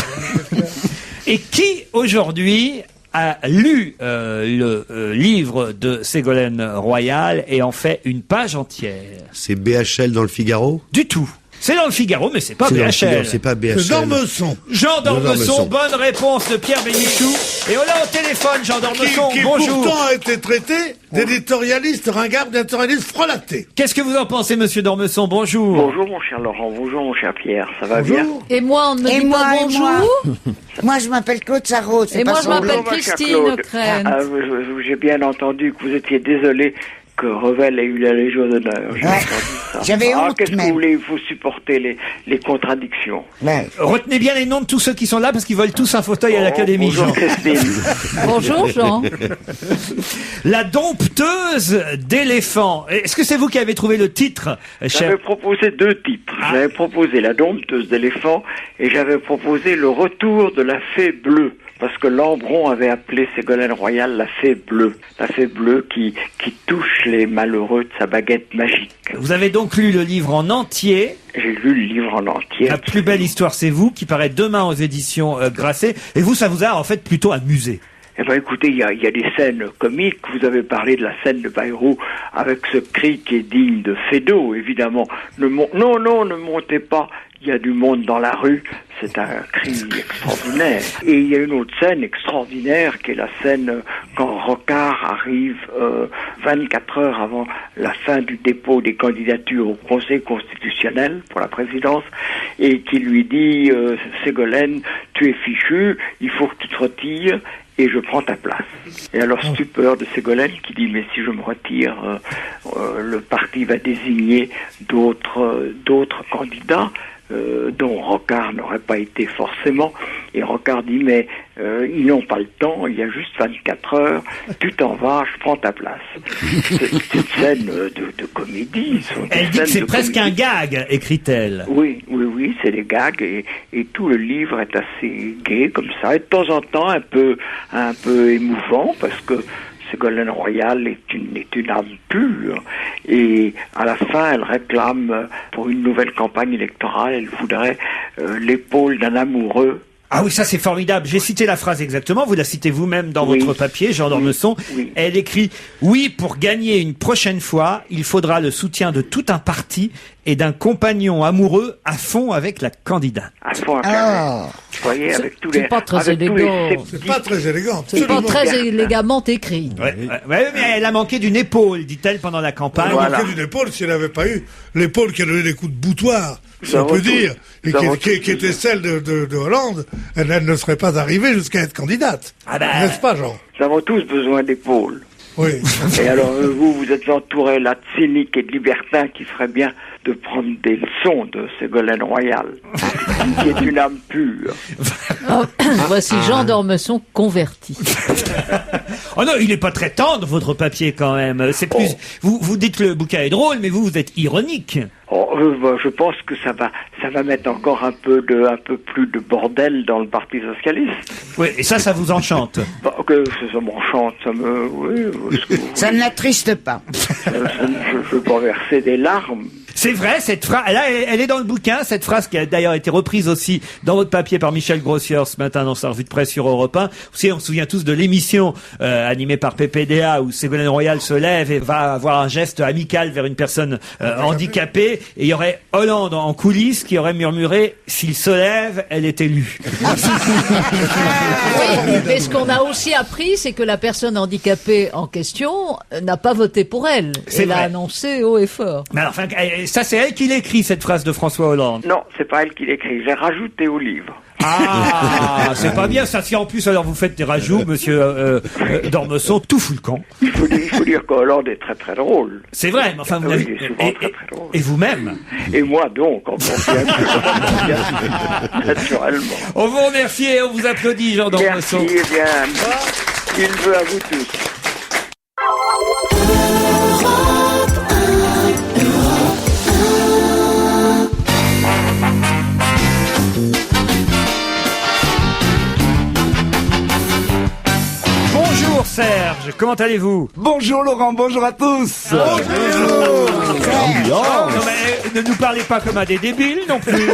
Et qui, aujourd'hui, a lu le livre de Ségolène Royal et en fait une page entière?
C'est BHL dans le Figaro.
Du tout. C'est dans le Figaro, mais c'est pas
C'est dans le Figaro,
BHL.
c'est pas BHL.
C'est d'Ormesson.
Jean d'Ormesson,
d'Ormesson.
bonne réponse de Pierre Bénichou. Et on l'a au téléphone, Jean d'Ormesson,
Qui
bonjour.
pourtant a été traité d'éditorialiste ringard, d'éditorialiste frelaté.
Qu'est-ce que vous en pensez, monsieur d'Ormesson? Bonjour.
Bonjour mon cher Laurent, bonjour mon cher Pierre, ça va bien?
Bonjour.
Et moi, on ne me
Et
dit
moi,
pas
et
bonjour.
moi. Moi, je m'appelle Claude Sarraute. c'est
Et
pas
moi, je
son
m'appelle
nom.
Bonjour, ma chère
Christine
Claude.
O'Krent.
Ah, j'ai bien entendu que vous étiez désolé que Revel ait eu la Légion d'honneur. J'ai
Ouais.
entendu ça.
J'avais
Ah,
honte
qu'est-ce que
même.
vous voulez, il faut supporter les contradictions.
Ouais.
Retenez bien les noms de tous ceux qui sont là parce qu'ils veulent tous un fauteuil à l'Académie,
Bonjour
Jean.
Christine.
Bonjour, Jean.
La dompteuse d'éléphants. Est-ce que c'est vous qui avez trouvé le titre, cher?
J'avais proposé deux titres. J'avais proposé La dompteuse d'éléphants et j'avais proposé Le retour de la fée bleue. Parce que Lambron avait appelé Ségolène Royal la fée bleue. La fée bleue qui touche les malheureux de sa baguette magique.
Vous avez donc lu le livre en entier.
J'ai lu le livre en entier.
La plus belle histoire, c'est vous, qui paraît demain aux éditions Grasset. Et vous, ça vous a en fait plutôt amusé.
Eh ben écoutez, il y a des scènes comiques. Vous avez parlé de la scène de Bayrou avec ce cri qui est digne de Feydeau, évidemment. Non, ne montez pas. Il y a du monde dans la rue. C'est un cri extraordinaire. Et il y a une autre scène extraordinaire qui est la scène quand Rocard arrive 24 heures avant la fin du dépôt des candidatures au Conseil constitutionnel pour la présidence et qui lui dit Ségolène, tu es fichu, il faut que tu te retires et je prends ta place. Et alors stupeur de Ségolène qui dit mais si je me retire, le parti va désigner d'autres candidats. Dont Rocard n'aurait pas été forcément. Et Rocard dit mais ils n'ont pas le temps, il y a juste 24 heures, tu t'en vas, je prends ta place. C'est une scène de comédie.
Elle dit que c'est presque un gag, écrit-elle.
Oui, c'est des gags et tout le livre est assez gai comme ça et de temps en temps un peu émouvant parce que Ségolène Royal est une âme pure et à la fin elle réclame pour une nouvelle campagne électorale, elle voudrait l'épaule d'un amoureux.
Ah oui, ça c'est formidable. J'ai cité la phrase exactement. Vous la citez vous-même dans
Oui.
votre papier, Jean d'Ormesson.
Oui.
Elle écrit « Oui, pour gagner une prochaine fois, il faudra le soutien de tout un parti et d'un compagnon amoureux à fond avec la candidate. »
À fond,
Ah.
vous voyez, avec tous
c'est
les...
pas très
avec tous les
élégant.
sceptiques.
C'est pas très élégant.
C'est pas
absolument.
très élégamment écrit.
Ouais, mais elle a manqué d'une épaule, dit-elle pendant la campagne.
Elle
Voilà.
manquait d'une épaule si elle n'avait pas eu l'épaule qui a donné des coups de boutoir, si
Nous
on peut
avons
dire,
tous-
et
nous avons
qui était celle de Hollande, elle ne serait pas arrivée jusqu'à être candidate.
Ah ben,
N'est-ce pas, Jean?
Nous avons tous besoin d'épaules.
Oui.
Et alors vous êtes entouré là de cyniques et de libertins qui feraient bien de prendre des leçons de Ségolène Royal. qui est une âme pure.
Voici Jean d'Ormesson converti.
Oh non, il est pas très tendre, votre papier, quand même. C'est plus, vous dites que le bouquin est drôle, mais vous êtes ironique.
Je pense que ça va mettre encore un peu plus de bordel dans le Parti socialiste.
Oui, et ça vous enchante.
Que ça m'enchante,
Ça ne l'attriste pas.
Je peux verser des larmes.
C'est vrai, cette phrase, là, elle est dans le bouquin, cette phrase qui a d'ailleurs été reprise aussi dans votre papier par Michel Grossière ce matin dans sa revue de presse sur Europe 1. Vous savez, on se souvient tous de l'émission animée par PPDA où Ségolène Royal se lève et va avoir un geste amical vers une personne handicapée, et il y aurait Hollande en coulisses qui aurait murmuré « S'il se lève, elle est élue ».
Oui, mais ce qu'on a aussi appris, c'est que la personne handicapée en question n'a pas voté pour elle.
C'est
Elle
vrai.
a annoncé haut et fort.
Mais alors, enfin, ça c'est elle qui l'écrit, cette phrase de François Hollande.
Non, c'est pas elle qui l'écrit. J'ai rajouté au livre.
Ah, c'est pas bien ça. Si en plus alors vous faites des rajouts, monsieur d'Ormesson, tout fout le camp.
Il faut dire qu'Hollande est très très drôle.
C'est vrai, mais enfin vous
Oui,
avez...
il est souvent très très drôle.
Et vous-même.
Et moi donc, quand on vient, naturellement.
On vous remercie et on vous applaudit, Jean
Merci,
d'Ormesson.
eh bien, il veut à vous tous.
Bonjour Serge, comment allez-vous?
Bonjour Laurent, bonjour à tous.
Non, mais ne nous parlez pas comme à des débiles non plus.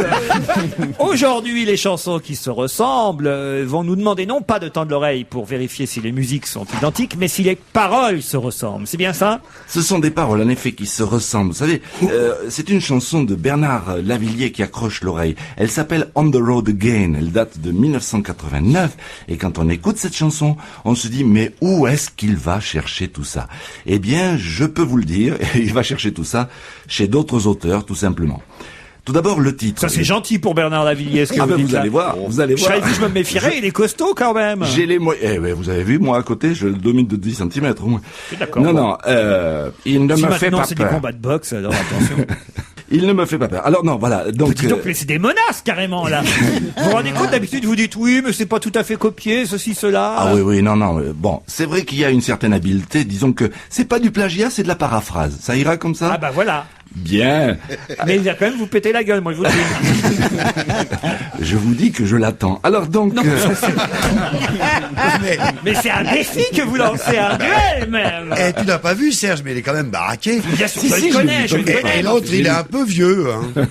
Aujourd'hui, les chansons qui se ressemblent vont nous demander non pas de tendre l'oreille pour vérifier si les musiques sont identiques, mais si les paroles se ressemblent. C'est bien ça?
Ce sont des paroles en effet qui se ressemblent. Vous savez, c'est une chanson de Bernard Lavilliers qui accroche l'oreille. Elle s'appelle On the Road Again. Elle date de 1989. Et quand on écoute cette chanson, on se dit mais où est-ce qu'il va chercher tout ça? Eh bien, je peux vous le dire, il va chercher tout ça chez d'autres auteurs, tout simplement. Tout d'abord, le titre.
Ça c'est gentil pour Bernard Lavilliers, ce que vous dites
vous
là.
allez voir, vous allez voir.
Je me méfierais, il est costaud quand même.
J'ai les moyens. Eh ben, vous avez vu, moi, à côté, je le domine de 10 cm au moins.
D'accord.
Non, il ne
Si
me fait
maintenant
pas
c'est du
peur.
combat de boxe, alors attention.
Il ne me fait pas peur. Alors non, voilà. Donc,
Dis donc, mais c'est des menaces carrément là. Vous vous rendez compte, d'habitude vous dites oui, mais c'est pas tout à fait copié, ceci, cela.
ah oui, non. Bon, c'est vrai qu'il y a une certaine habileté. Disons que c'est pas du plagiat, c'est de la paraphrase. Ça ira comme ça?
Ah bah voilà.
Bien.
Mais il va quand même vous péter la gueule, moi je vous le dis.
Je vous dis que je l'attends. Alors donc.
Mais c'est un défi que vous lancez, un duel même.
Eh, tu n'as pas vu Serge, mais il est quand même baraqué.
Bien sûr,
Si,
je
si,
le connais, je le
Et
connais.
l'autre, il est un peu vieux. Hein.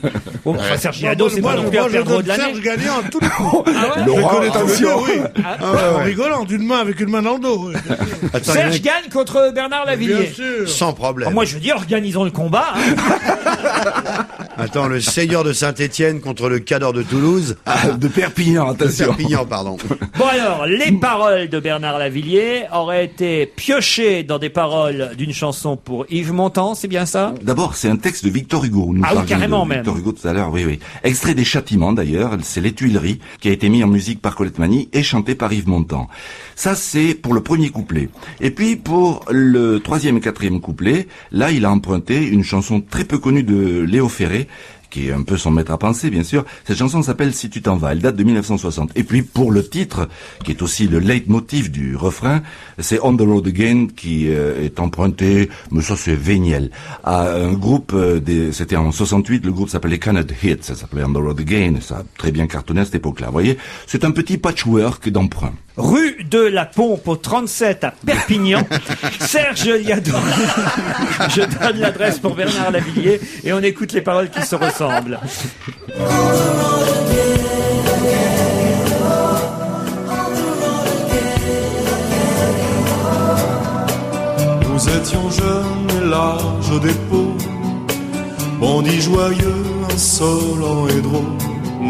Bon, enfin, Serge Giado, c'est pas non plus un
je
perdreau
donne
de l'année.
Serge gagnant à tous les coups.
Laurent,
Je connais ton
attention.
jeu, oui. En rigolant, d'une main avec une main dans le dos. Oui.
Attends,
Serge gagne contre Bernard
Bien
Lavilliers.
sûr.
sans problème.
Ah, moi je dis organisons le combat. Hein.
Attends, le Seigneur de Saint-Étienne contre le Cador de Toulouse.
De Perpignan,
De
attention.
Perpignan, pardon.
Bon alors, les paroles de Bernard Lavilliers auraient été piochées dans des paroles d'une chanson pour Yves Montand, c'est bien ça?
D'abord, c'est un texte de Victor Hugo. Nous
Ah oui,
parlions
carrément
de
même.
Victor Hugo tout à l'heure, oui. Extrait des Châtiments d'ailleurs, c'est Les Tuileries, qui a été mis en musique par Colette Mani et chanté par Yves Montand. Ça, c'est pour le premier couplet. Et puis, pour le troisième et quatrième couplet, là, il a emprunté une chanson très peu connue de Léo Ferré, qui est un peu son maître à penser, bien sûr. Cette chanson s'appelle Si tu t'en vas. Elle date de 1960. Et puis, pour le titre, qui est aussi le leitmotiv du refrain, c'est On the Road Again, qui est emprunté, mais ça c'est véniel, à un groupe, c'était en 68, le groupe s'appelait Canada Hits, ça s'appelait On the Road Again, ça a très bien cartonné à cette époque-là. Vous voyez, c'est un petit patchwork d'emprunt.
Rue de la Pompe au 37 à Perpignan, Serge Liado. Je donne l'adresse pour Bernard Lavilliers et on écoute les paroles qui se ressemblent.
Nous étions jeunes et larges d'épaules, bandits joyeux, insolents et drôles.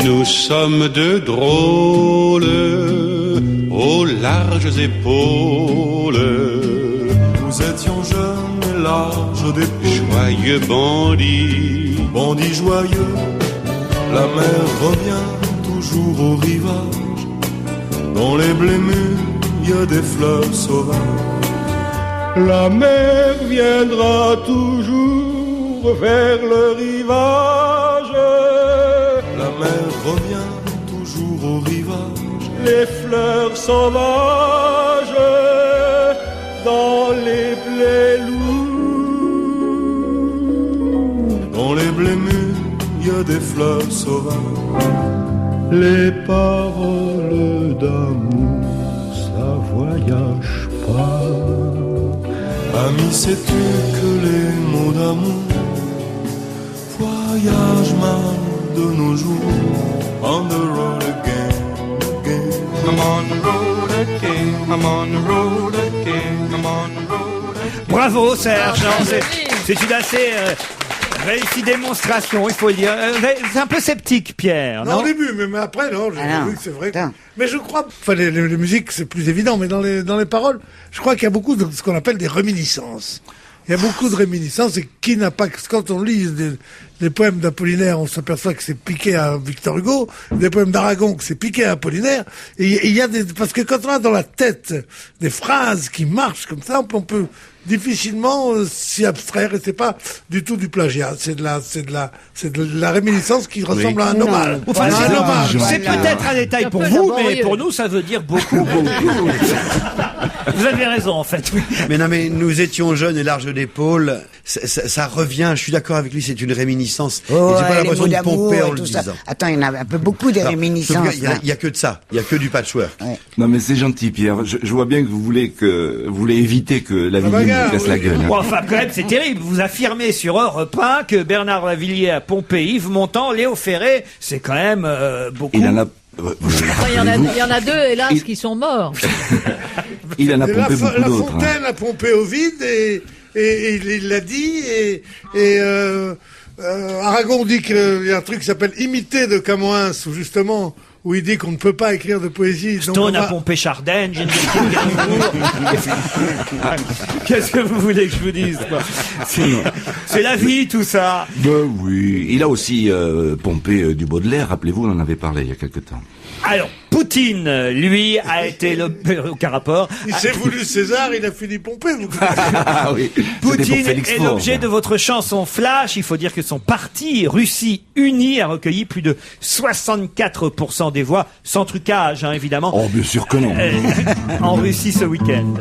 Nous sommes deux drôles aux larges épaules,
Nous étions jeunes et larges d'épaules,
joyeux bandits.
bandits joyeux. La mer revient toujours au rivage. Dans les blés mûrs, il y a des fleurs sauvages. La mer viendra toujours vers le rivage. La mer revient toujours au rivage. Les fleurs sauvages dans les blés lourds. Dans les blés mûrs, il y a des fleurs sauvages. Les paroles d'amour, ça voyage pas. Ami, sais-tu que les mots d'amour voyagent mal de nos jours? On the road again, again. I'm on the road again, I'm on the road again, I'm on the road again.
Bravo Serge, non, c'est une assez réussie démonstration, il faut le dire. C'est un peu sceptique, Pierre, non?
Au début, mais après, non, j'ai vu que c'est vrai. Mais je crois, enfin, les musiques, c'est plus évident, mais dans les paroles, je crois qu'il y a beaucoup de ce qu'on appelle des réminiscences. Il y a beaucoup de réminiscences, et qui n'a pas, quand on lit des poèmes d'Apollinaire, on s'aperçoit que c'est piqué à Victor Hugo, des poèmes d'Aragon, que c'est piqué à Apollinaire, et il y a parce que quand on a dans la tête des phrases qui marchent comme ça, on peut difficilement s'y abstraire, et c'est pas du tout du plagiat, c'est de la réminiscence qui ressemble à un hommage.
Enfin, c'est peut-être un détail pour vous, mais pour nous, ça veut dire beaucoup. Vous avez raison, en fait. Oui.
Mais non, mais nous étions jeunes et larges d'épaules. Ça revient. Je suis d'accord avec lui. C'est une réminiscence.
Oh,
et j'ai pas
les
l'impression
mots
de
d'amour
pomper
et
en
tout
le
ça.
disant.
Attends, il y en a un peu beaucoup des réminiscences.
Il y a que de ça. Il y a que du patchwork.
Ouais.
Non mais c'est gentil, Pierre. Je vois bien que vous voulez éviter que Lavilliers nous casse la gueule. Hein.
Bon, enfin, quand même, c'est terrible. Vous affirmez sur Europe 1 que Bernard Lavilliers a pompé Yves Montand, Léo Ferré. C'est quand même beaucoup.
Il en a.
Il y en a deux, hélas, qui sont morts.
Il en a pompé beaucoup
La
d'autres.
Fontaine a pompé au vide et il l'a dit et Aragon dit qu'il y a un truc qui s'appelle Imité de Camoens où il dit qu'on ne peut pas écrire de poésie.
Stone a pompé Chardin, Qu'est-ce que vous voulez que je vous dise, quoi? C'est la vie, tout ça.
Ben oui. Il a aussi pompé du Baudelaire, rappelez-vous, on en avait parlé il y a quelque temps.
Alors, Poutine, lui, a été aucun rapport.
Il s'est voulu César, il a fini pomper.
Ah oui.
Poutine est l'objet de votre chanson Flash. Il faut dire que son parti, Russie Unie, a recueilli plus de 64% des voix, sans trucage, hein, évidemment.
Oh, bien sûr que non.
En Russie ce week-end.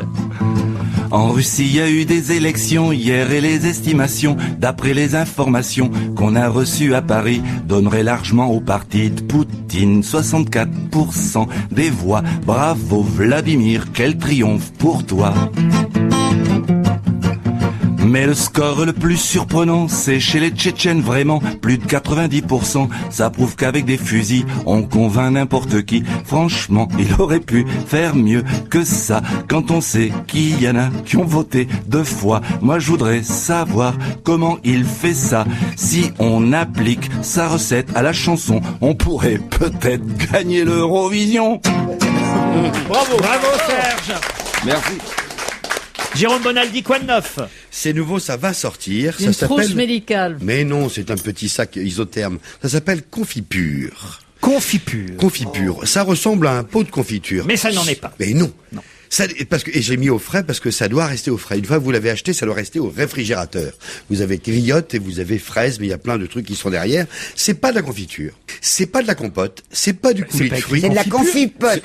En Russie, il y a eu des élections hier et les estimations, d'après les informations qu'on a reçues à Paris, donneraient largement au parti de Poutine 64% des voix. Bravo Vladimir, quel triomphe pour toi. Mais le score le plus surprenant, c'est chez les Tchétchènes vraiment, plus de 90%. Ça prouve qu'avec des fusils, on convainc n'importe qui. Franchement, il aurait pu faire mieux que ça. Quand on sait qu'il y en a qui ont voté 2 fois, moi je voudrais savoir comment il fait ça. Si on applique sa recette à la chanson, on pourrait peut-être gagner l'Eurovision.
Bravo Serge.
Merci.
Jérôme Bonaldi, quoi de neuf?
C'est nouveau, ça va sortir.
Une
ça
trousse
s'appelle.
médicale.
Mais non, c'est un petit sac isotherme. Ça s'appelle Confipure.
Confipure.
Ça ressemble à un pot de confiture.
Mais ça n'en est pas.
Mais non. Ça, et j'ai mis au frais parce que ça doit rester au frais. Une fois que vous l'avez acheté, ça doit rester au réfrigérateur. Vous avez griotte et vous avez fraise, mais il y a plein de trucs qui sont derrière. C'est pas de la confiture. C'est pas de la compote. C'est pas du coulis de fruits.
C'est de la confipote.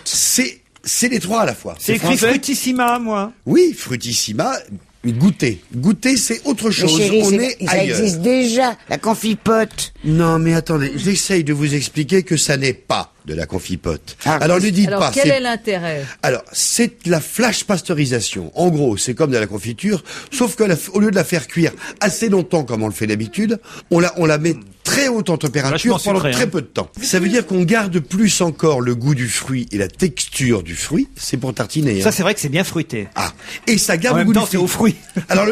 C'est les trois à la fois.
C'est écrit Frutissima, moi.
Oui, Frutissima. Goûter. Goûter, c'est autre chose.
Mais chérie,
on est
ça
ailleurs.
existe déjà, la confipote.
Non, mais attendez, j'essaye de vous expliquer que ça n'est pas de la confipote. Alors ne dites pas.
Quel est l'intérêt?
Alors, c'est de la flash pasteurisation. En gros, c'est comme de la confiture, sauf que au lieu de la faire cuire assez longtemps comme on le fait d'habitude, on la met très haute en température pendant très peu de temps. Ça veut dire qu'on garde plus encore le goût du fruit et la texture du fruit. C'est pour tartiner.
Ça, c'est vrai que c'est bien fruité.
Ah, et ça garde
en
le
même
goût
temps,
du
c'est aux fruits.
Alors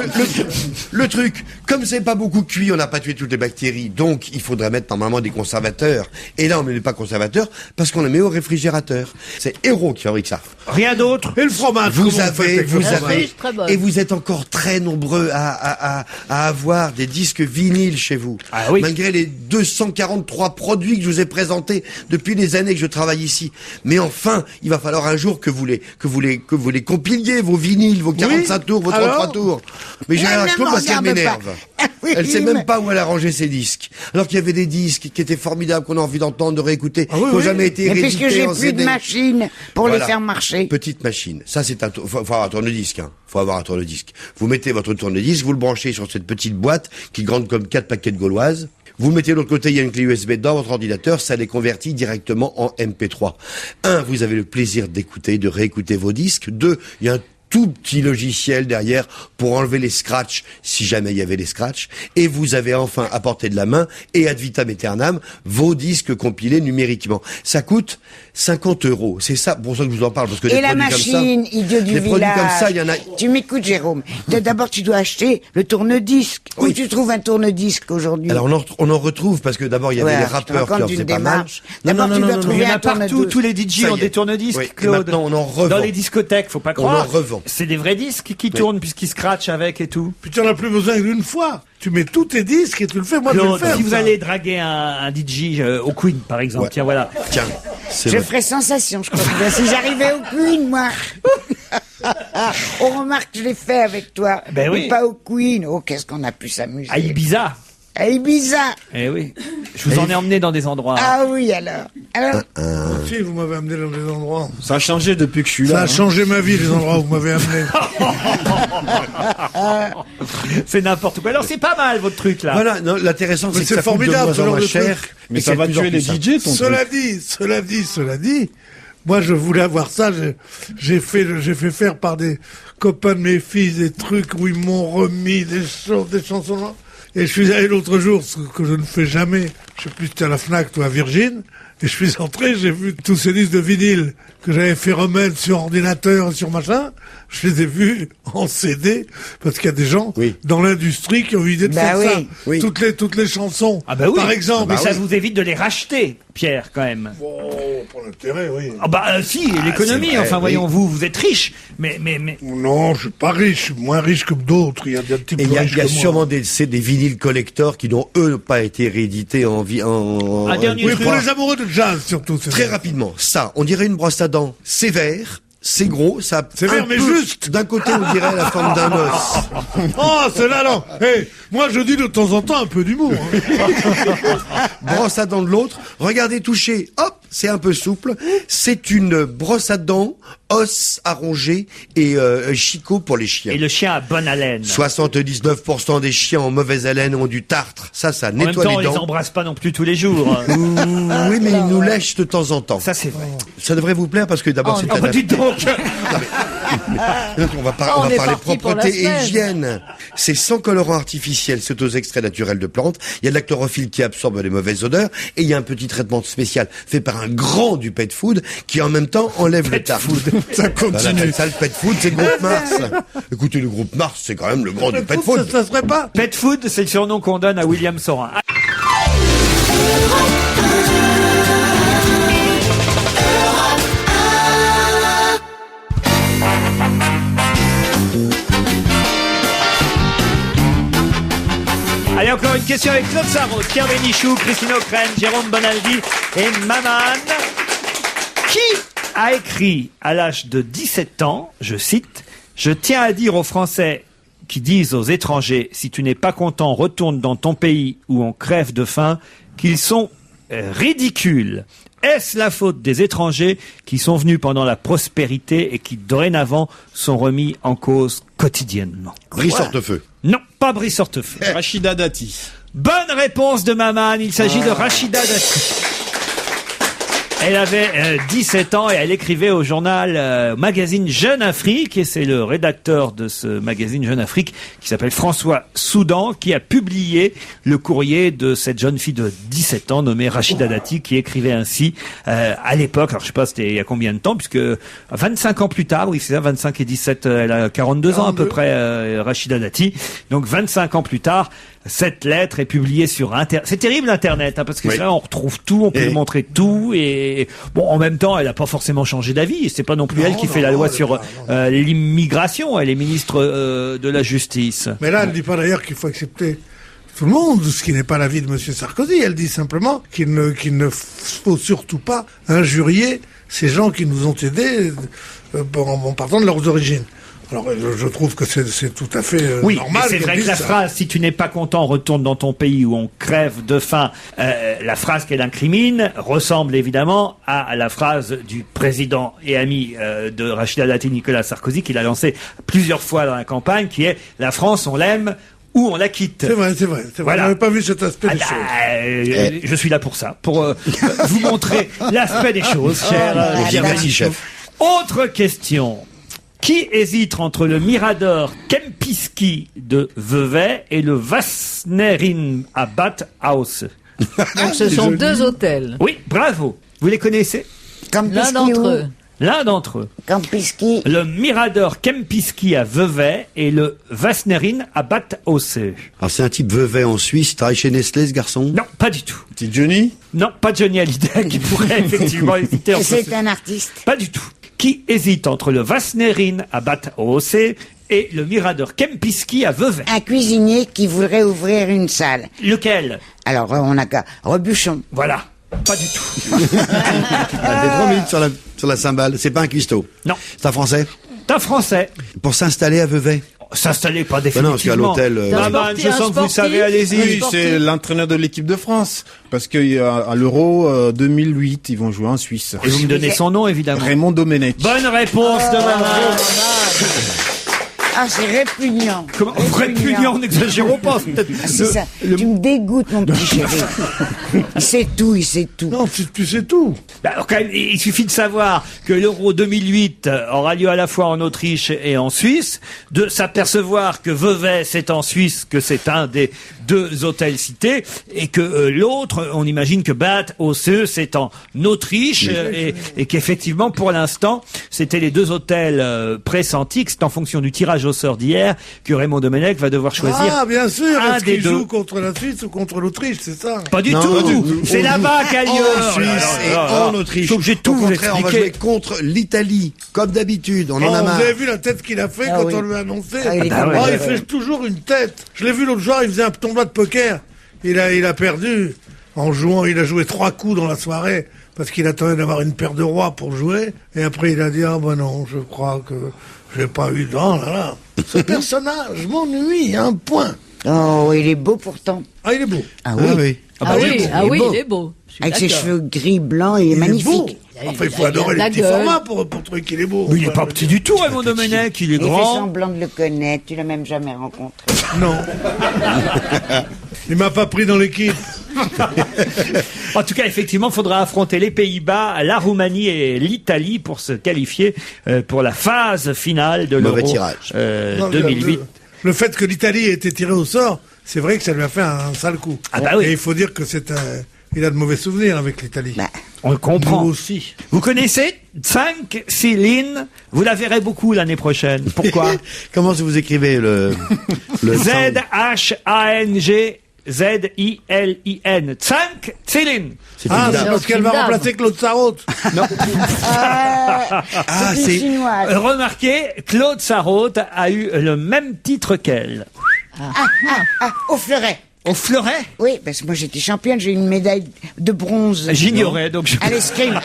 le truc, comme c'est pas beaucoup cuit, on n'a pas tué toutes les bactéries, donc il faudrait mettre normalement des conservateurs. Et là, on ne met pas conservateurs parce qu'on les met au réfrigérateur. C'est Héros qui fabrique ça.
Rien d'autre.
Et le fromage.
Vous avez,
et
vous êtes encore très nombreux à avoir des disques vinyles chez vous.
Ah oui.
Malgré les 243 produits que je vous ai présentés depuis des années que je travaille ici. Mais enfin, il va falloir un jour que vous les compiliez, vos vinyles, vos 45 tours, vos 33 tours. Mais j'ai un peu parce qu'elle m'énerve.
Oui,
Elle sait
mais-
même pas où elle a rangé ses disques. Alors qu'il y avait des disques qui étaient formidables, qu'on a envie d'entendre, de réécouter, qui n'ont jamais été
Mais
réédités
puisque j'ai
en
plus
CD.
de machine pour
Voilà.
les faire marcher.
Petite machine. Ça, c'est faut avoir un tourne-disque, hein. Faut avoir un tourne-disque. Vous mettez votre tourne-disque, vous le branchez sur cette petite boîte qui est grande comme 4 paquets de gauloises. Vous mettez de l'autre côté, il y a une clé USB dans votre ordinateur, ça les convertit directement en MP3. 1, vous avez le plaisir d'écouter, de réécouter vos disques. 2, il y a un tout petit logiciel derrière pour enlever les scratchs, si jamais il y avait des scratchs. Et vous avez enfin à portée de la main, et ad vitam aeternam, vos disques compilés numériquement. Ça coûte 50 €. C'est ça, pour ça que je vous en parle, parce que des
Et la
produits comme ça,
machine, idiot du
des produits
village.
comme ça, il y en a.
Tu m'écoutes, Jérôme. D'abord, tu dois acheter le tourne-disque. Où tu trouves un tourne-disque aujourd'hui?
Alors on en retrouve parce que d'abord il y avait
Ouais,
les
je te
rappeurs qui
raconte
en faisaient
une
pas mal.
démarche. D'abord, tu dois trouver
Il y en
un
a partout,
tourne-disque.
tous les DJ
Ça
ont
y est.
des tourne-disques,
Oui, et
Claude.
maintenant, on en revend.
Dans les discothèques, faut pas
On
croire.
en revend.
C'est des vrais disques qui tournent puisqu'ils scratchent avec et tout.
Puis tu en as plus besoin d'une fois. Tu mets tous tes disques et tu le fais. Moi, je vais le
Claude,
faire.
si vous
ça.
allez draguer un DJ au Queen, par exemple,
Ouais.
tiens, voilà.
Tiens, c'est
Je
vrai.
ferais sensation, je crois. Si j'arrivais au Queen, moi. On remarque que je l'ai fait avec toi.
Ben
mais
oui.
pas au Queen. Oh, qu'est-ce qu'on a pu s'amuser.
À Ibiza.
À Ibiza.
Eh oui. Je vous en ai emmené dans des endroits.
Ah oui, alors. Alors,
Si, vous m'avez amené dans des endroits.
Ça a changé depuis que je suis
Ça
là.
a changé ma vie, les endroits où vous m'avez amené.
C'est n'importe quoi. Alors c'est pas mal votre truc là.
Voilà, non, l'intéressant c'est
Mais
que
c'est
ça coûte de
formidable,
moins
ce
en
genre
moins
de
cher.
truc.
Mais
et
ça
c'est
va
de plus en
tuer les
plus simple.
DJ, ton truc.
Cela dit, moi je voulais avoir ça. J'ai fait faire par des copains de mes fils des trucs où ils m'ont remis des chansons. Et je suis allé l'autre jour, ce que je ne fais jamais. Je sais plus si c'était à la Fnac ou à Virgin. Et je suis entré, j'ai vu tous ces disques de vinyle que j'avais fait remettre sur ordinateur et sur machin. Je les ai vus en CD parce qu'il y a des gens dans l'industrie qui ont eu l'idée de
Bah
faire
oui.
ça.
Oui.
Toutes les chansons.
Ah bah oui.
Par exemple.
Mais ça vous évite de les racheter, Pierre, quand même.
Oh, pour l'intérêt, oui.
Ah bah si, l'économie.
c'est vrai,
Enfin
oui.
voyons, vous êtes riche, mais
Non, je suis pas riche, je suis moins riche que d'autres. Il y a des types
Et il
plus
y a,
riches
il y a
que moi.
sûrement des vinyles collectors qui n'ont eux pas été réédités en
Un dernier
Oui,
truc.
pour les amoureux de jazz surtout. c'est
Très
vrai.
rapidement. Ça, on dirait une brosse à dents sévère. C'est gros, ça.
Sévère,
un
mais
peu-
juste.
D'un côté, on dirait la forme d'un os.
Oh, celle-là, non. Hey, moi, je dis de temps en temps un peu d'humour. hein.
Brosse à dents de l'autre. Regardez, touchez. Hop, c'est un peu souple. C'est une brosse à dents, os à ronger et chicot pour les chiens.
et le chien a bonne haleine.
79% des chiens en mauvaise haleine ont du tartre. Ça
En même
nettoie
temps, on
les
les
dents.
embrasse pas non plus tous les jours.
Oui, mais ils nous lèchent de temps en temps.
Ça c'est vrai.
Ça devrait vous plaire parce que d'abord c'est
Ah bah dites donc.
Donc, on va,
Ah,
on
on
va
est
parler
parti pour la
propreté et
semaine.
hygiène. C'est sans colorant artificiel, c'est aux extraits naturels de plantes. Il y a de la chlorophylle qui absorbe les mauvaises odeurs et il y a un petit traitement spécial fait par un grand du pet food qui en même temps enlève le tartre.
Ça continue.
Ça, le pet food, c'est le groupe Mars. Écoutez, le groupe Mars, c'est quand même le grand du pet
Ça,
food.
ça serait pas.
Pet food, c'est le surnom qu'on donne à William Sorin. Allez, encore une question avec Claude Sarraute, Pierre Bénichou, Christine O'Crane, Jérôme Bonaldi et Maman. Qui a écrit à l'âge de 17 ans, je cite, « Je tiens à dire aux Français qui disent aux étrangers, si tu n'es pas content, retourne dans ton pays où on crève de faim, qu'ils sont ridicules. Est-ce la faute des étrangers qui sont venus pendant la prospérité et qui dorénavant sont remis en cause quotidiennement ?»
Brice Hortefeux.
Non, pas Brice Hortefeux.
Rachida Dati.
Bonne réponse de Maman, il s'agit de Rachida Dati. Elle avait 17 ans et elle écrivait au journal magazine Jeune Afrique, et c'est le rédacteur de ce magazine Jeune Afrique qui s'appelle François Soudan qui a publié le courrier de cette jeune fille de 17 ans nommée Rachida Dati qui écrivait ainsi à l'époque, alors je sais pas c'était il y a combien de temps, puisque 25 ans plus tard, oui c'est ça, 25 et 17, elle a 42 ans à peu près, Rachida Dati, donc 25 ans plus tard, cette lettre est publiée sur Internet. C'est terrible Internet, hein, parce que
Oui.
là on retrouve tout, on peut
Et-
lui montrer tout, et bon en même temps elle n'a pas forcément changé d'avis. C'est pas non plus elle qui fait la loi sur l'immigration. Elle est ministre de la Justice.
Mais là, elle ne dit pas d'ailleurs qu'il faut accepter tout le monde, ce qui n'est pas l'avis de M. Sarkozy. Elle dit simplement qu'il ne faut surtout pas injurier ces gens qui nous ont aidés en partant de leurs origines. Alors, je trouve que c'est tout à fait
Oui,
normal.
mais c'est vrai
qu'elle
que la
dise ça.
phrase « si tu n'es pas content, retourne dans ton pays où on crève de faim », la phrase qu'elle incrimine ressemble évidemment à la phrase du président et ami de Rachida Dati, Nicolas Sarkozy, qu'il a lancé plusieurs fois dans la campagne, qui est « La France, on l'aime ou on la quitte ».
C'est vrai.
Voilà.
Je n'avais pas vu cet aspect des choses.
Je suis là pour ça, pour vous montrer l'aspect des choses, cher
Bien, merci, chef.
Autre question. Qui hésite entre le Mirador Kempinski de Vevey et le Wassenaerin à Bad House?
Donc ce sont deux hôtels.
Oui, bravo. Vous les connaissez?
L'un d'entre eux.
L'un d'entre eux.
Kempinski.
Le Mirador Kempinski à Vevey et le Wassenaerin à Bad House.
Alors c'est un type Vevey en Suisse, il travaille chez Nestlé, ce garçon?
Non, pas du tout.
Petit Johnny?
Non, pas Johnny Hallyday qui pourrait effectivement hésiter.
C'est un artiste.
Pas du tout. Qui hésite entre le Wassenaerin à Bad House et le Mirador Kempinski à Vevey?
Un cuisinier qui voudrait ouvrir une salle.
Lequel?
Alors, on a qu'à Rebuchon.
Voilà. Pas du tout.
Elle fait 3 minutes sur la cymbale. C'est pas un cuistot.
Non.
C'est un Français?
C'est un Français.
Pour s'installer à Vevey?
S'installer pas
Ben non, parce qu'à
définitivement.
l'hôtel...
Raman, je sens que vous savez, allez-y.
Oui, c'est l'entraîneur de l'équipe de France. Parce qu'à l'Euro 2008, ils vont jouer en Suisse.
Et vous me donnez son nom, évidemment.
Raymond Domenech.
Bonne réponse de Maman.
Ah, c'est répugnant.
Comment répugnant, n'exagérons pas.
Ah, c'est ça. Tu me dégoûtes, mon petit chéri. Il sait tout.
Non, tu sais tout.
Bah, alors, quand même, il suffit de savoir que l'Euro 2008 aura lieu à la fois en Autriche et en Suisse, de s'apercevoir que Vevey, c'est en Suisse, que c'est un des deux hôtels cités, et que l'autre, on imagine que Bad House, c'est en Autriche, et qu'effectivement, pour l'instant, c'était les deux hôtels pressentis, que c'est en fonction du tirage au sort d'hier, que Raymond Domenech va devoir choisir.
Ah, bien sûr.
un
Est-ce
des
qu'il
deux.
joue contre la Suisse ou contre l'Autriche, c'est ça?
Pas du
Non,
tout. C'est là-bas qu'ailleurs.
En Suisse et en Autriche.
Je suis obligé de tout
Au
vous
contraire, on va
expliquer.
jouer contre l'Italie, comme d'habitude. On en a
Vous
marre.
avez vu la tête qu'il a fait
Ah
quand
oui.
on lui a annoncé?
Ah, il est
Ah, ouais,
Oh,
ouais,
il fait toujours une tête. Je l'ai vu l'autre jour, il faisait un tournoi de poker. Il a perdu en jouant. Il a joué 3 coups dans la soirée parce qu'il attendait d'avoir une paire de rois pour jouer. Et après, il a dit, ah ben non, je crois que j'ai pas eu dans là. Ce personnage m'ennuie, un point.
Oh, il est beau pourtant.
Ah, il est beau.
Ah
Ah oui.
Ah oui,
beau.
il est beau. Je suis
Avec ses
d'accord.
cheveux gris blancs, il est
Il est beau.
magnifique.
Enfin, il faut
il a
adorer
de la
les petits
gueule.
formats pour trouver qu'il est beau.
Mais il est
Enfin,
pas petit du tout, Raymond Domenech. Il est
Il fait
grand.
semblant de le connaître, tu l'as même jamais rencontré.
Non. Il m'a pas pris dans l'équipe.
En tout cas, effectivement, il faudra affronter les Pays-Bas, la Roumanie et l'Italie pour se qualifier pour la phase finale de
Mauvais
l'Euro
tirage.
Non,
2008.
Le fait que l'Italie ait été tirée au sort, c'est vrai que ça lui a fait un sale coup.
Ah bah oui.
Et il faut dire que il a de mauvais souvenirs avec l'Italie.
Bah,
On le comprend.
Nous aussi.
Vous connaissez Tsang Silin? Vous la verrez beaucoup l'année prochaine. Pourquoi?
Comment vous écrivez le
Z-H-A-N-G Z-I-L-I-N. Tsang Silin.
C'est
Ah,
une
c'est
dame.
parce qu'elle va
Dame.
remplacer Claude Sarraute.
Ah,
c'est une
c'est
chinoise.
Remarquez, Claude Sarraute a eu le même titre qu'elle.
Ah, au fleuret.
Au fleuret?
Oui, parce que moi j'étais championne, j'ai eu une médaille de bronze.
J'ignorais, donc je...
À l'escrime.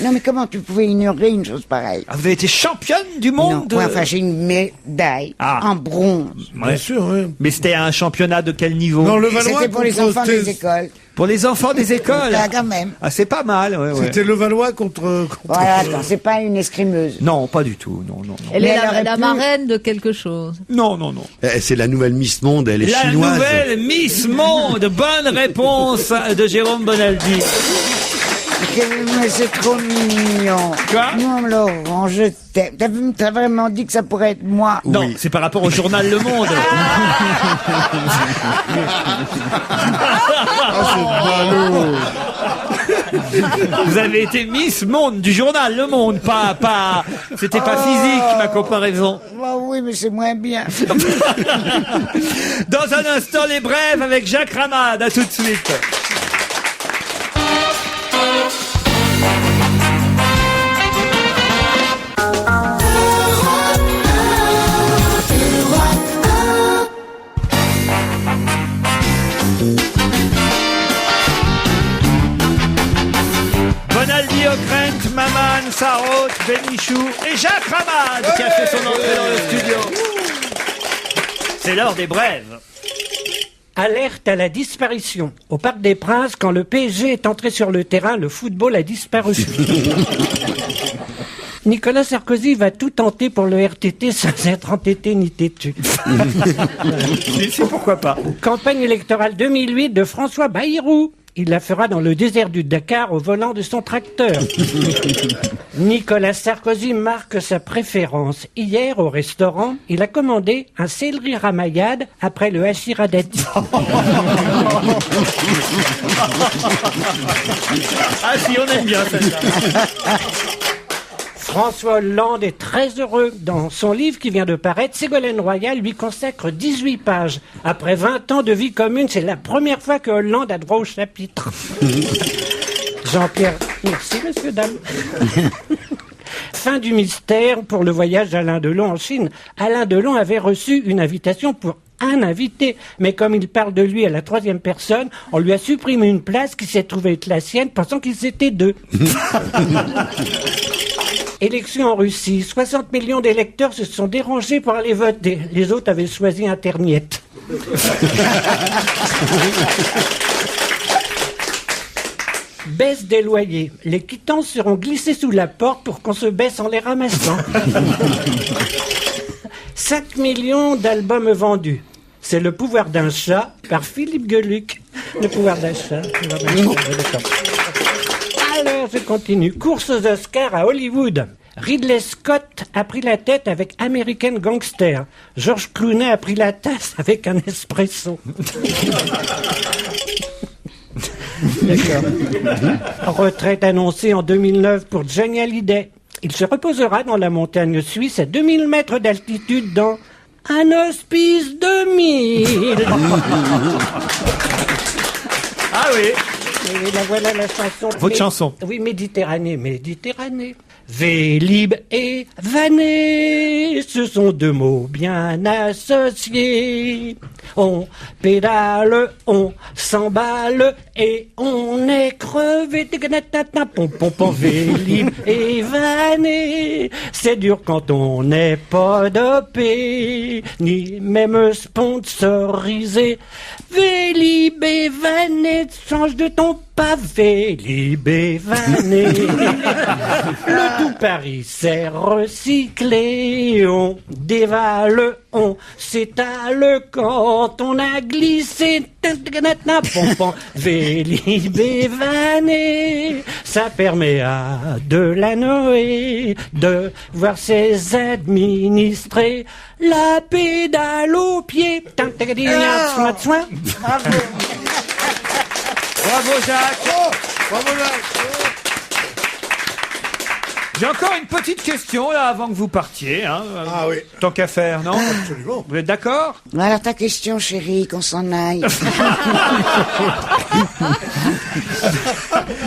Non mais comment tu pouvais ignorer une chose pareille?
Ah, vous avez été championne du
Non,
monde?
ouais, enfin j'ai une médaille
Ah.
en bronze.
Ouais.
Bien sûr, oui.
Mais c'était un championnat de quel niveau?
Non, le Valois
C'était pour les
contre
enfants des écoles.
Pour les enfants des écoles?
Ah, quand même.
Ah, c'est pas mal, ouais, ouais.
C'était le Valois contre...
Voilà, attends, c'est pas une escrimeuse.
Non, pas du tout, non, non, non.
Elle
Mais
est
elle aurait
la
pu-
marraine de quelque chose.
Non, non, non.
C'est la nouvelle Miss Monde, elle est
La
chinoise.
nouvelle Miss Monde. Bonne réponse de Jérôme Bonaldi.
Mais c'est trop mignon.
Quoi?
Non, Laurent, je t'aime. T'as vraiment dit que ça pourrait être moi?
Non, c'est par rapport au journal Le Monde. Vous avez été Miss Monde du journal Le Monde, pas. C'était pas physique ma comparaison.
Bah oui, mais c'est moins bien.
Dans un instant, les brèves avec Jacques Ramade. À tout de suite. Bonaldi, Ockrent, Maman, Sarraute, Bénichou et Jacques Ramade qui a fait son entrée dans le studio. C'est l'heure des brèves.
Alerte à la disparition. Au Parc des Princes, quand le PSG est entré sur le terrain, le football a disparu. Nicolas Sarkozy va tout tenter pour le RTT sans être entêté ni têtu.
C'est pourquoi pas.
Campagne électorale 2008 de François Bayrou. Il la fera dans le désert du Dakar au volant de son tracteur. Nicolas Sarkozy marque sa préférence. Hier, au restaurant, il a commandé un céleri ramayade après le hachis radati.
Ah si, on aime bien celle-là.
François Hollande est très heureux. Dans son livre qui vient de paraître, Ségolène Royal lui consacre 18 pages. Après 20 ans de vie commune, c'est la première fois que Hollande a droit au chapitre. Jean-Pierre, merci monsieur, dame. Fin du mystère pour le voyage d'Alain Delon en Chine. Alain Delon avait reçu une invitation pour un invité, mais comme il parle de lui à la troisième personne, on lui a supprimé une place qui s'est trouvée être la sienne, pensant qu'ils étaient deux. Élection en Russie. 60 millions d'électeurs se sont dérangés pour aller voter. Les autres avaient choisi Internet. Baisse des loyers. Les quittances seront glissées sous la porte pour qu'on se baisse en les ramassant. 5 millions d'albums vendus. C'est Le pouvoir d'un chat par Philippe Gueluc. Le pouvoir d'un chat. Alors, je continue. Course aux Oscars à Hollywood. Ridley Scott a pris la tête avec American Gangster. George Clooney a pris la tasse avec un espresso. D'accord. Retraite annoncée en 2009 pour Johnny Hallyday. Il se reposera dans la montagne suisse à 2000 mètres d'altitude dans un hospice 2000.
Ah oui.
Et la voilà la chanson.
Votre chanson.
Oui, Méditerranée, Méditerranée. Vélib et vanné, ce sont deux mots bien associés. On pédale, on s'emballe et on est crevé. Pom pom pom, Vélib et vanné, c'est dur quand on n'est pas dopé, ni même sponsorisé. Vélib et vanné, change de ton pavé, Vélib et vanné. Le tout Paris s'est recyclé, on dévale, on s'étale quand on a glissé. Vélib et vanné, ça permet à Delanoë de voir ses administrés la pédale au pied.
Bravo Jacques. Bravo Jacques. J'ai encore une petite question là avant que vous partiez. Hein.
Ah oui.
Tant qu'à faire, non?
Absolument.
Vous êtes d'accord?
Alors ta question, chérie, qu'on s'en aille.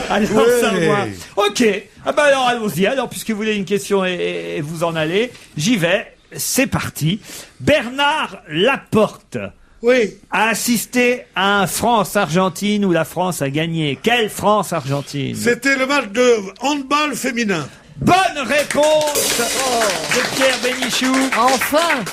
Alors ça va. Ok. Ah bah alors allons-y. Alors puisque vous voulez une question et vous en allez, j'y vais. C'est parti. Bernard Laporte.
Oui.
A assisté à un France-Argentine où la France a gagné. Quelle France-Argentine?
C'était le match de handball féminin.
Bonne réponse de Pierre Bénichou.
Enfin.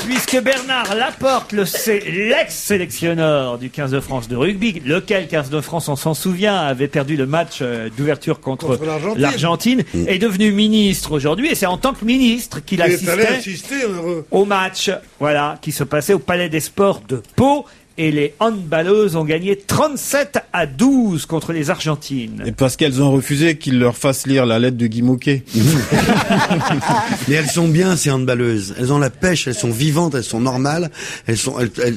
Puisque Bernard Laporte, l'ex-sélectionneur du 15 de France de rugby, lequel 15 de France, on s'en souvient, avait perdu le match d'ouverture contre l'Argentine, est devenu ministre aujourd'hui, et c'est en tant que ministre qu'il assistait au match, voilà, qui se passait au Palais des Sports de Pau. Et les handballeuses ont gagné 37-12 contre les Argentines.
Et parce qu'elles ont refusé qu'il leur fasse lire la lettre de Guy Moquet.
Mais elles sont bien, ces handballeuses. Elles ont la pêche, elles sont vivantes, elles sont normales.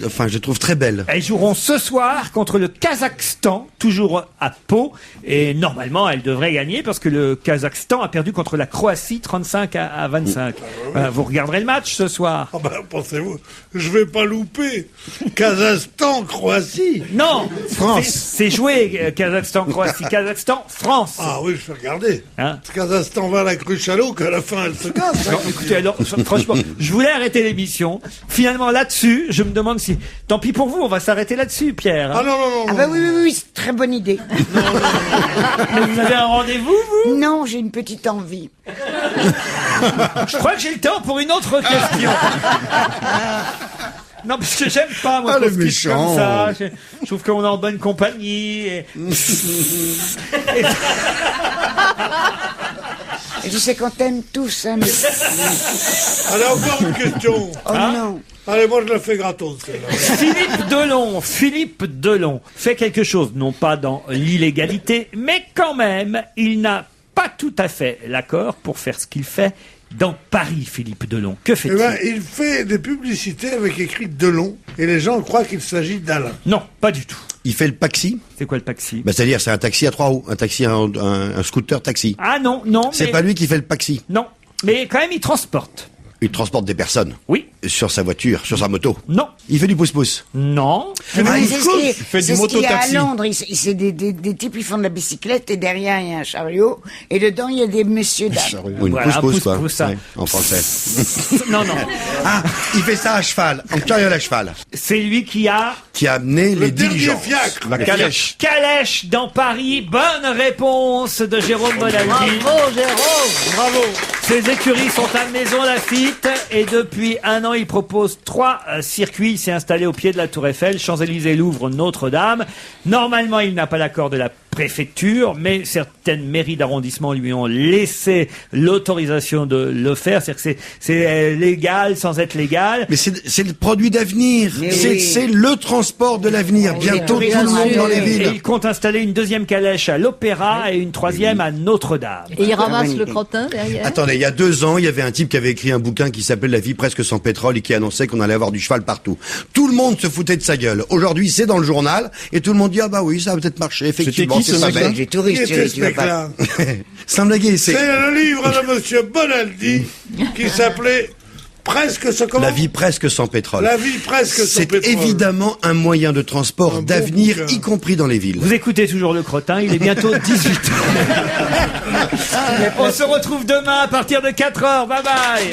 Enfin, je les trouve très belles.
Elles joueront ce soir contre le Kazakhstan, toujours à Pau. Et normalement, elles devraient gagner parce que le Kazakhstan a perdu contre la Croatie 35-25. Vous regarderez le match ce soir.
Ah ben, pensez-vous, je vais pas louper. Kazakhstan, Croatie.
Non,
France.
C'est joué Kazakhstan, Croatie, Kazakhstan, France.
Ah oui, je vais regarder.
Hein?
Kazakhstan va à la cruche à l'eau, qu'à la fin elle se casse.
Non, écoutez, alors, franchement, je voulais arrêter l'émission. Finalement, là-dessus, je me demande si... Tant pis pour vous, on va s'arrêter là-dessus, Pierre.
Ah non, non, non.
Ah bah oui, c'est très bonne idée.
Mais vous avez un rendez-vous, vous?
Non, j'ai une petite envie.
Je crois que j'ai le temps pour une autre question. Non, parce que j'aime pas, moi, qu'on se quitte comme ça. Je trouve qu'on est en bonne compagnie. Et
tu sais qu'on t'aime tous, hein, mais...
Allez, encore une question.
Oh non.
Allez, moi je la fais gratos.
Philippe Delon fait quelque chose, non pas dans l'illégalité, mais quand même, il n'a pas tout à fait l'accord pour faire ce qu'il fait dans Paris, Philippe Delon. Que fait-il?
Il fait des publicités avec écrit Delon, et les gens croient qu'il s'agit d'Alain.
Non, pas du tout.
Il fait le Paxi.
C'est quoi le Paxi?
C'est-à-dire, c'est un taxi à 3 roues, un scooter taxi.
Ah non.
C'est pas lui qui fait le Paxi.
Non, mais quand même, il transporte.
Il transporte des personnes.
Oui.
Sur sa voiture, sur sa moto.
Non.
Il fait du pouce-pouce.
Non.
C'est ce qu'il y a à
mototaxi.
Londres. C'est des types qui font de la bicyclette et derrière il y a un chariot et dedans il y a des messieurs dames.
Ou une
Voilà,
pouce-pouce, quoi.
pouce-pouce, ça.
Ouais, en français.
Non.
Ah, il fait ça à cheval, en carriole à cheval.
C'est lui qui a
amené les
dernier
diligences.
fiacre.
La calèche.
Calèche dans Paris. Bonne réponse de Jérôme Bonaldi.
Bravo, Jérôme.
Bravo. Ces écuries sont à Maison Lafitte et depuis 1 an, il propose 3 circuits. Il s'est installé au pied de la Tour Eiffel, Champs-Élysées, Louvre, Notre-Dame. Normalement, il n'a pas l'accord de la préfecture, mais certaines mairies d'arrondissement lui ont laissé l'autorisation de le faire. C'est-à-dire que c'est légal sans être légal.
Mais c'est le produit d'avenir.
Mais
C'est
oui.
c'est le transport de l'avenir. Bientôt,
oui,
tout le monde
sûr.
dans les
Et
villes.
il compte installer une 2e calèche à l'Opéra et une 3e à Notre-Dame.
Et il ramasse le crottin derrière.
Attendez, il y a 2 ans, il y avait un type qui avait écrit un bouquin qui s'appelait La vie presque sans pétrole et qui annonçait qu'on allait avoir du cheval partout. Tout le monde se foutait de sa gueule. Aujourd'hui, c'est dans le journal et tout le monde dit ah bah oui, ça va peut-être marcher. Effectivement,
qui, ce
c'est pas
mec-là
bête.
J'ai tout
Qui
risqué,
était ce
tu vas pas.
mec-là?
Sam Laguet,
C'est le livre de Monsieur Bonaldi qui s'appelait Presque sans comment?
La vie presque sans pétrole.
La vie presque sans
C'est
pétrole.
évidemment un moyen de transport
Un bon
d'avenir,
bouquin.
y compris dans les villes.
Vous écoutez toujours le crottin, il est bientôt 18h. On se retrouve demain à partir de 4h. Bye bye.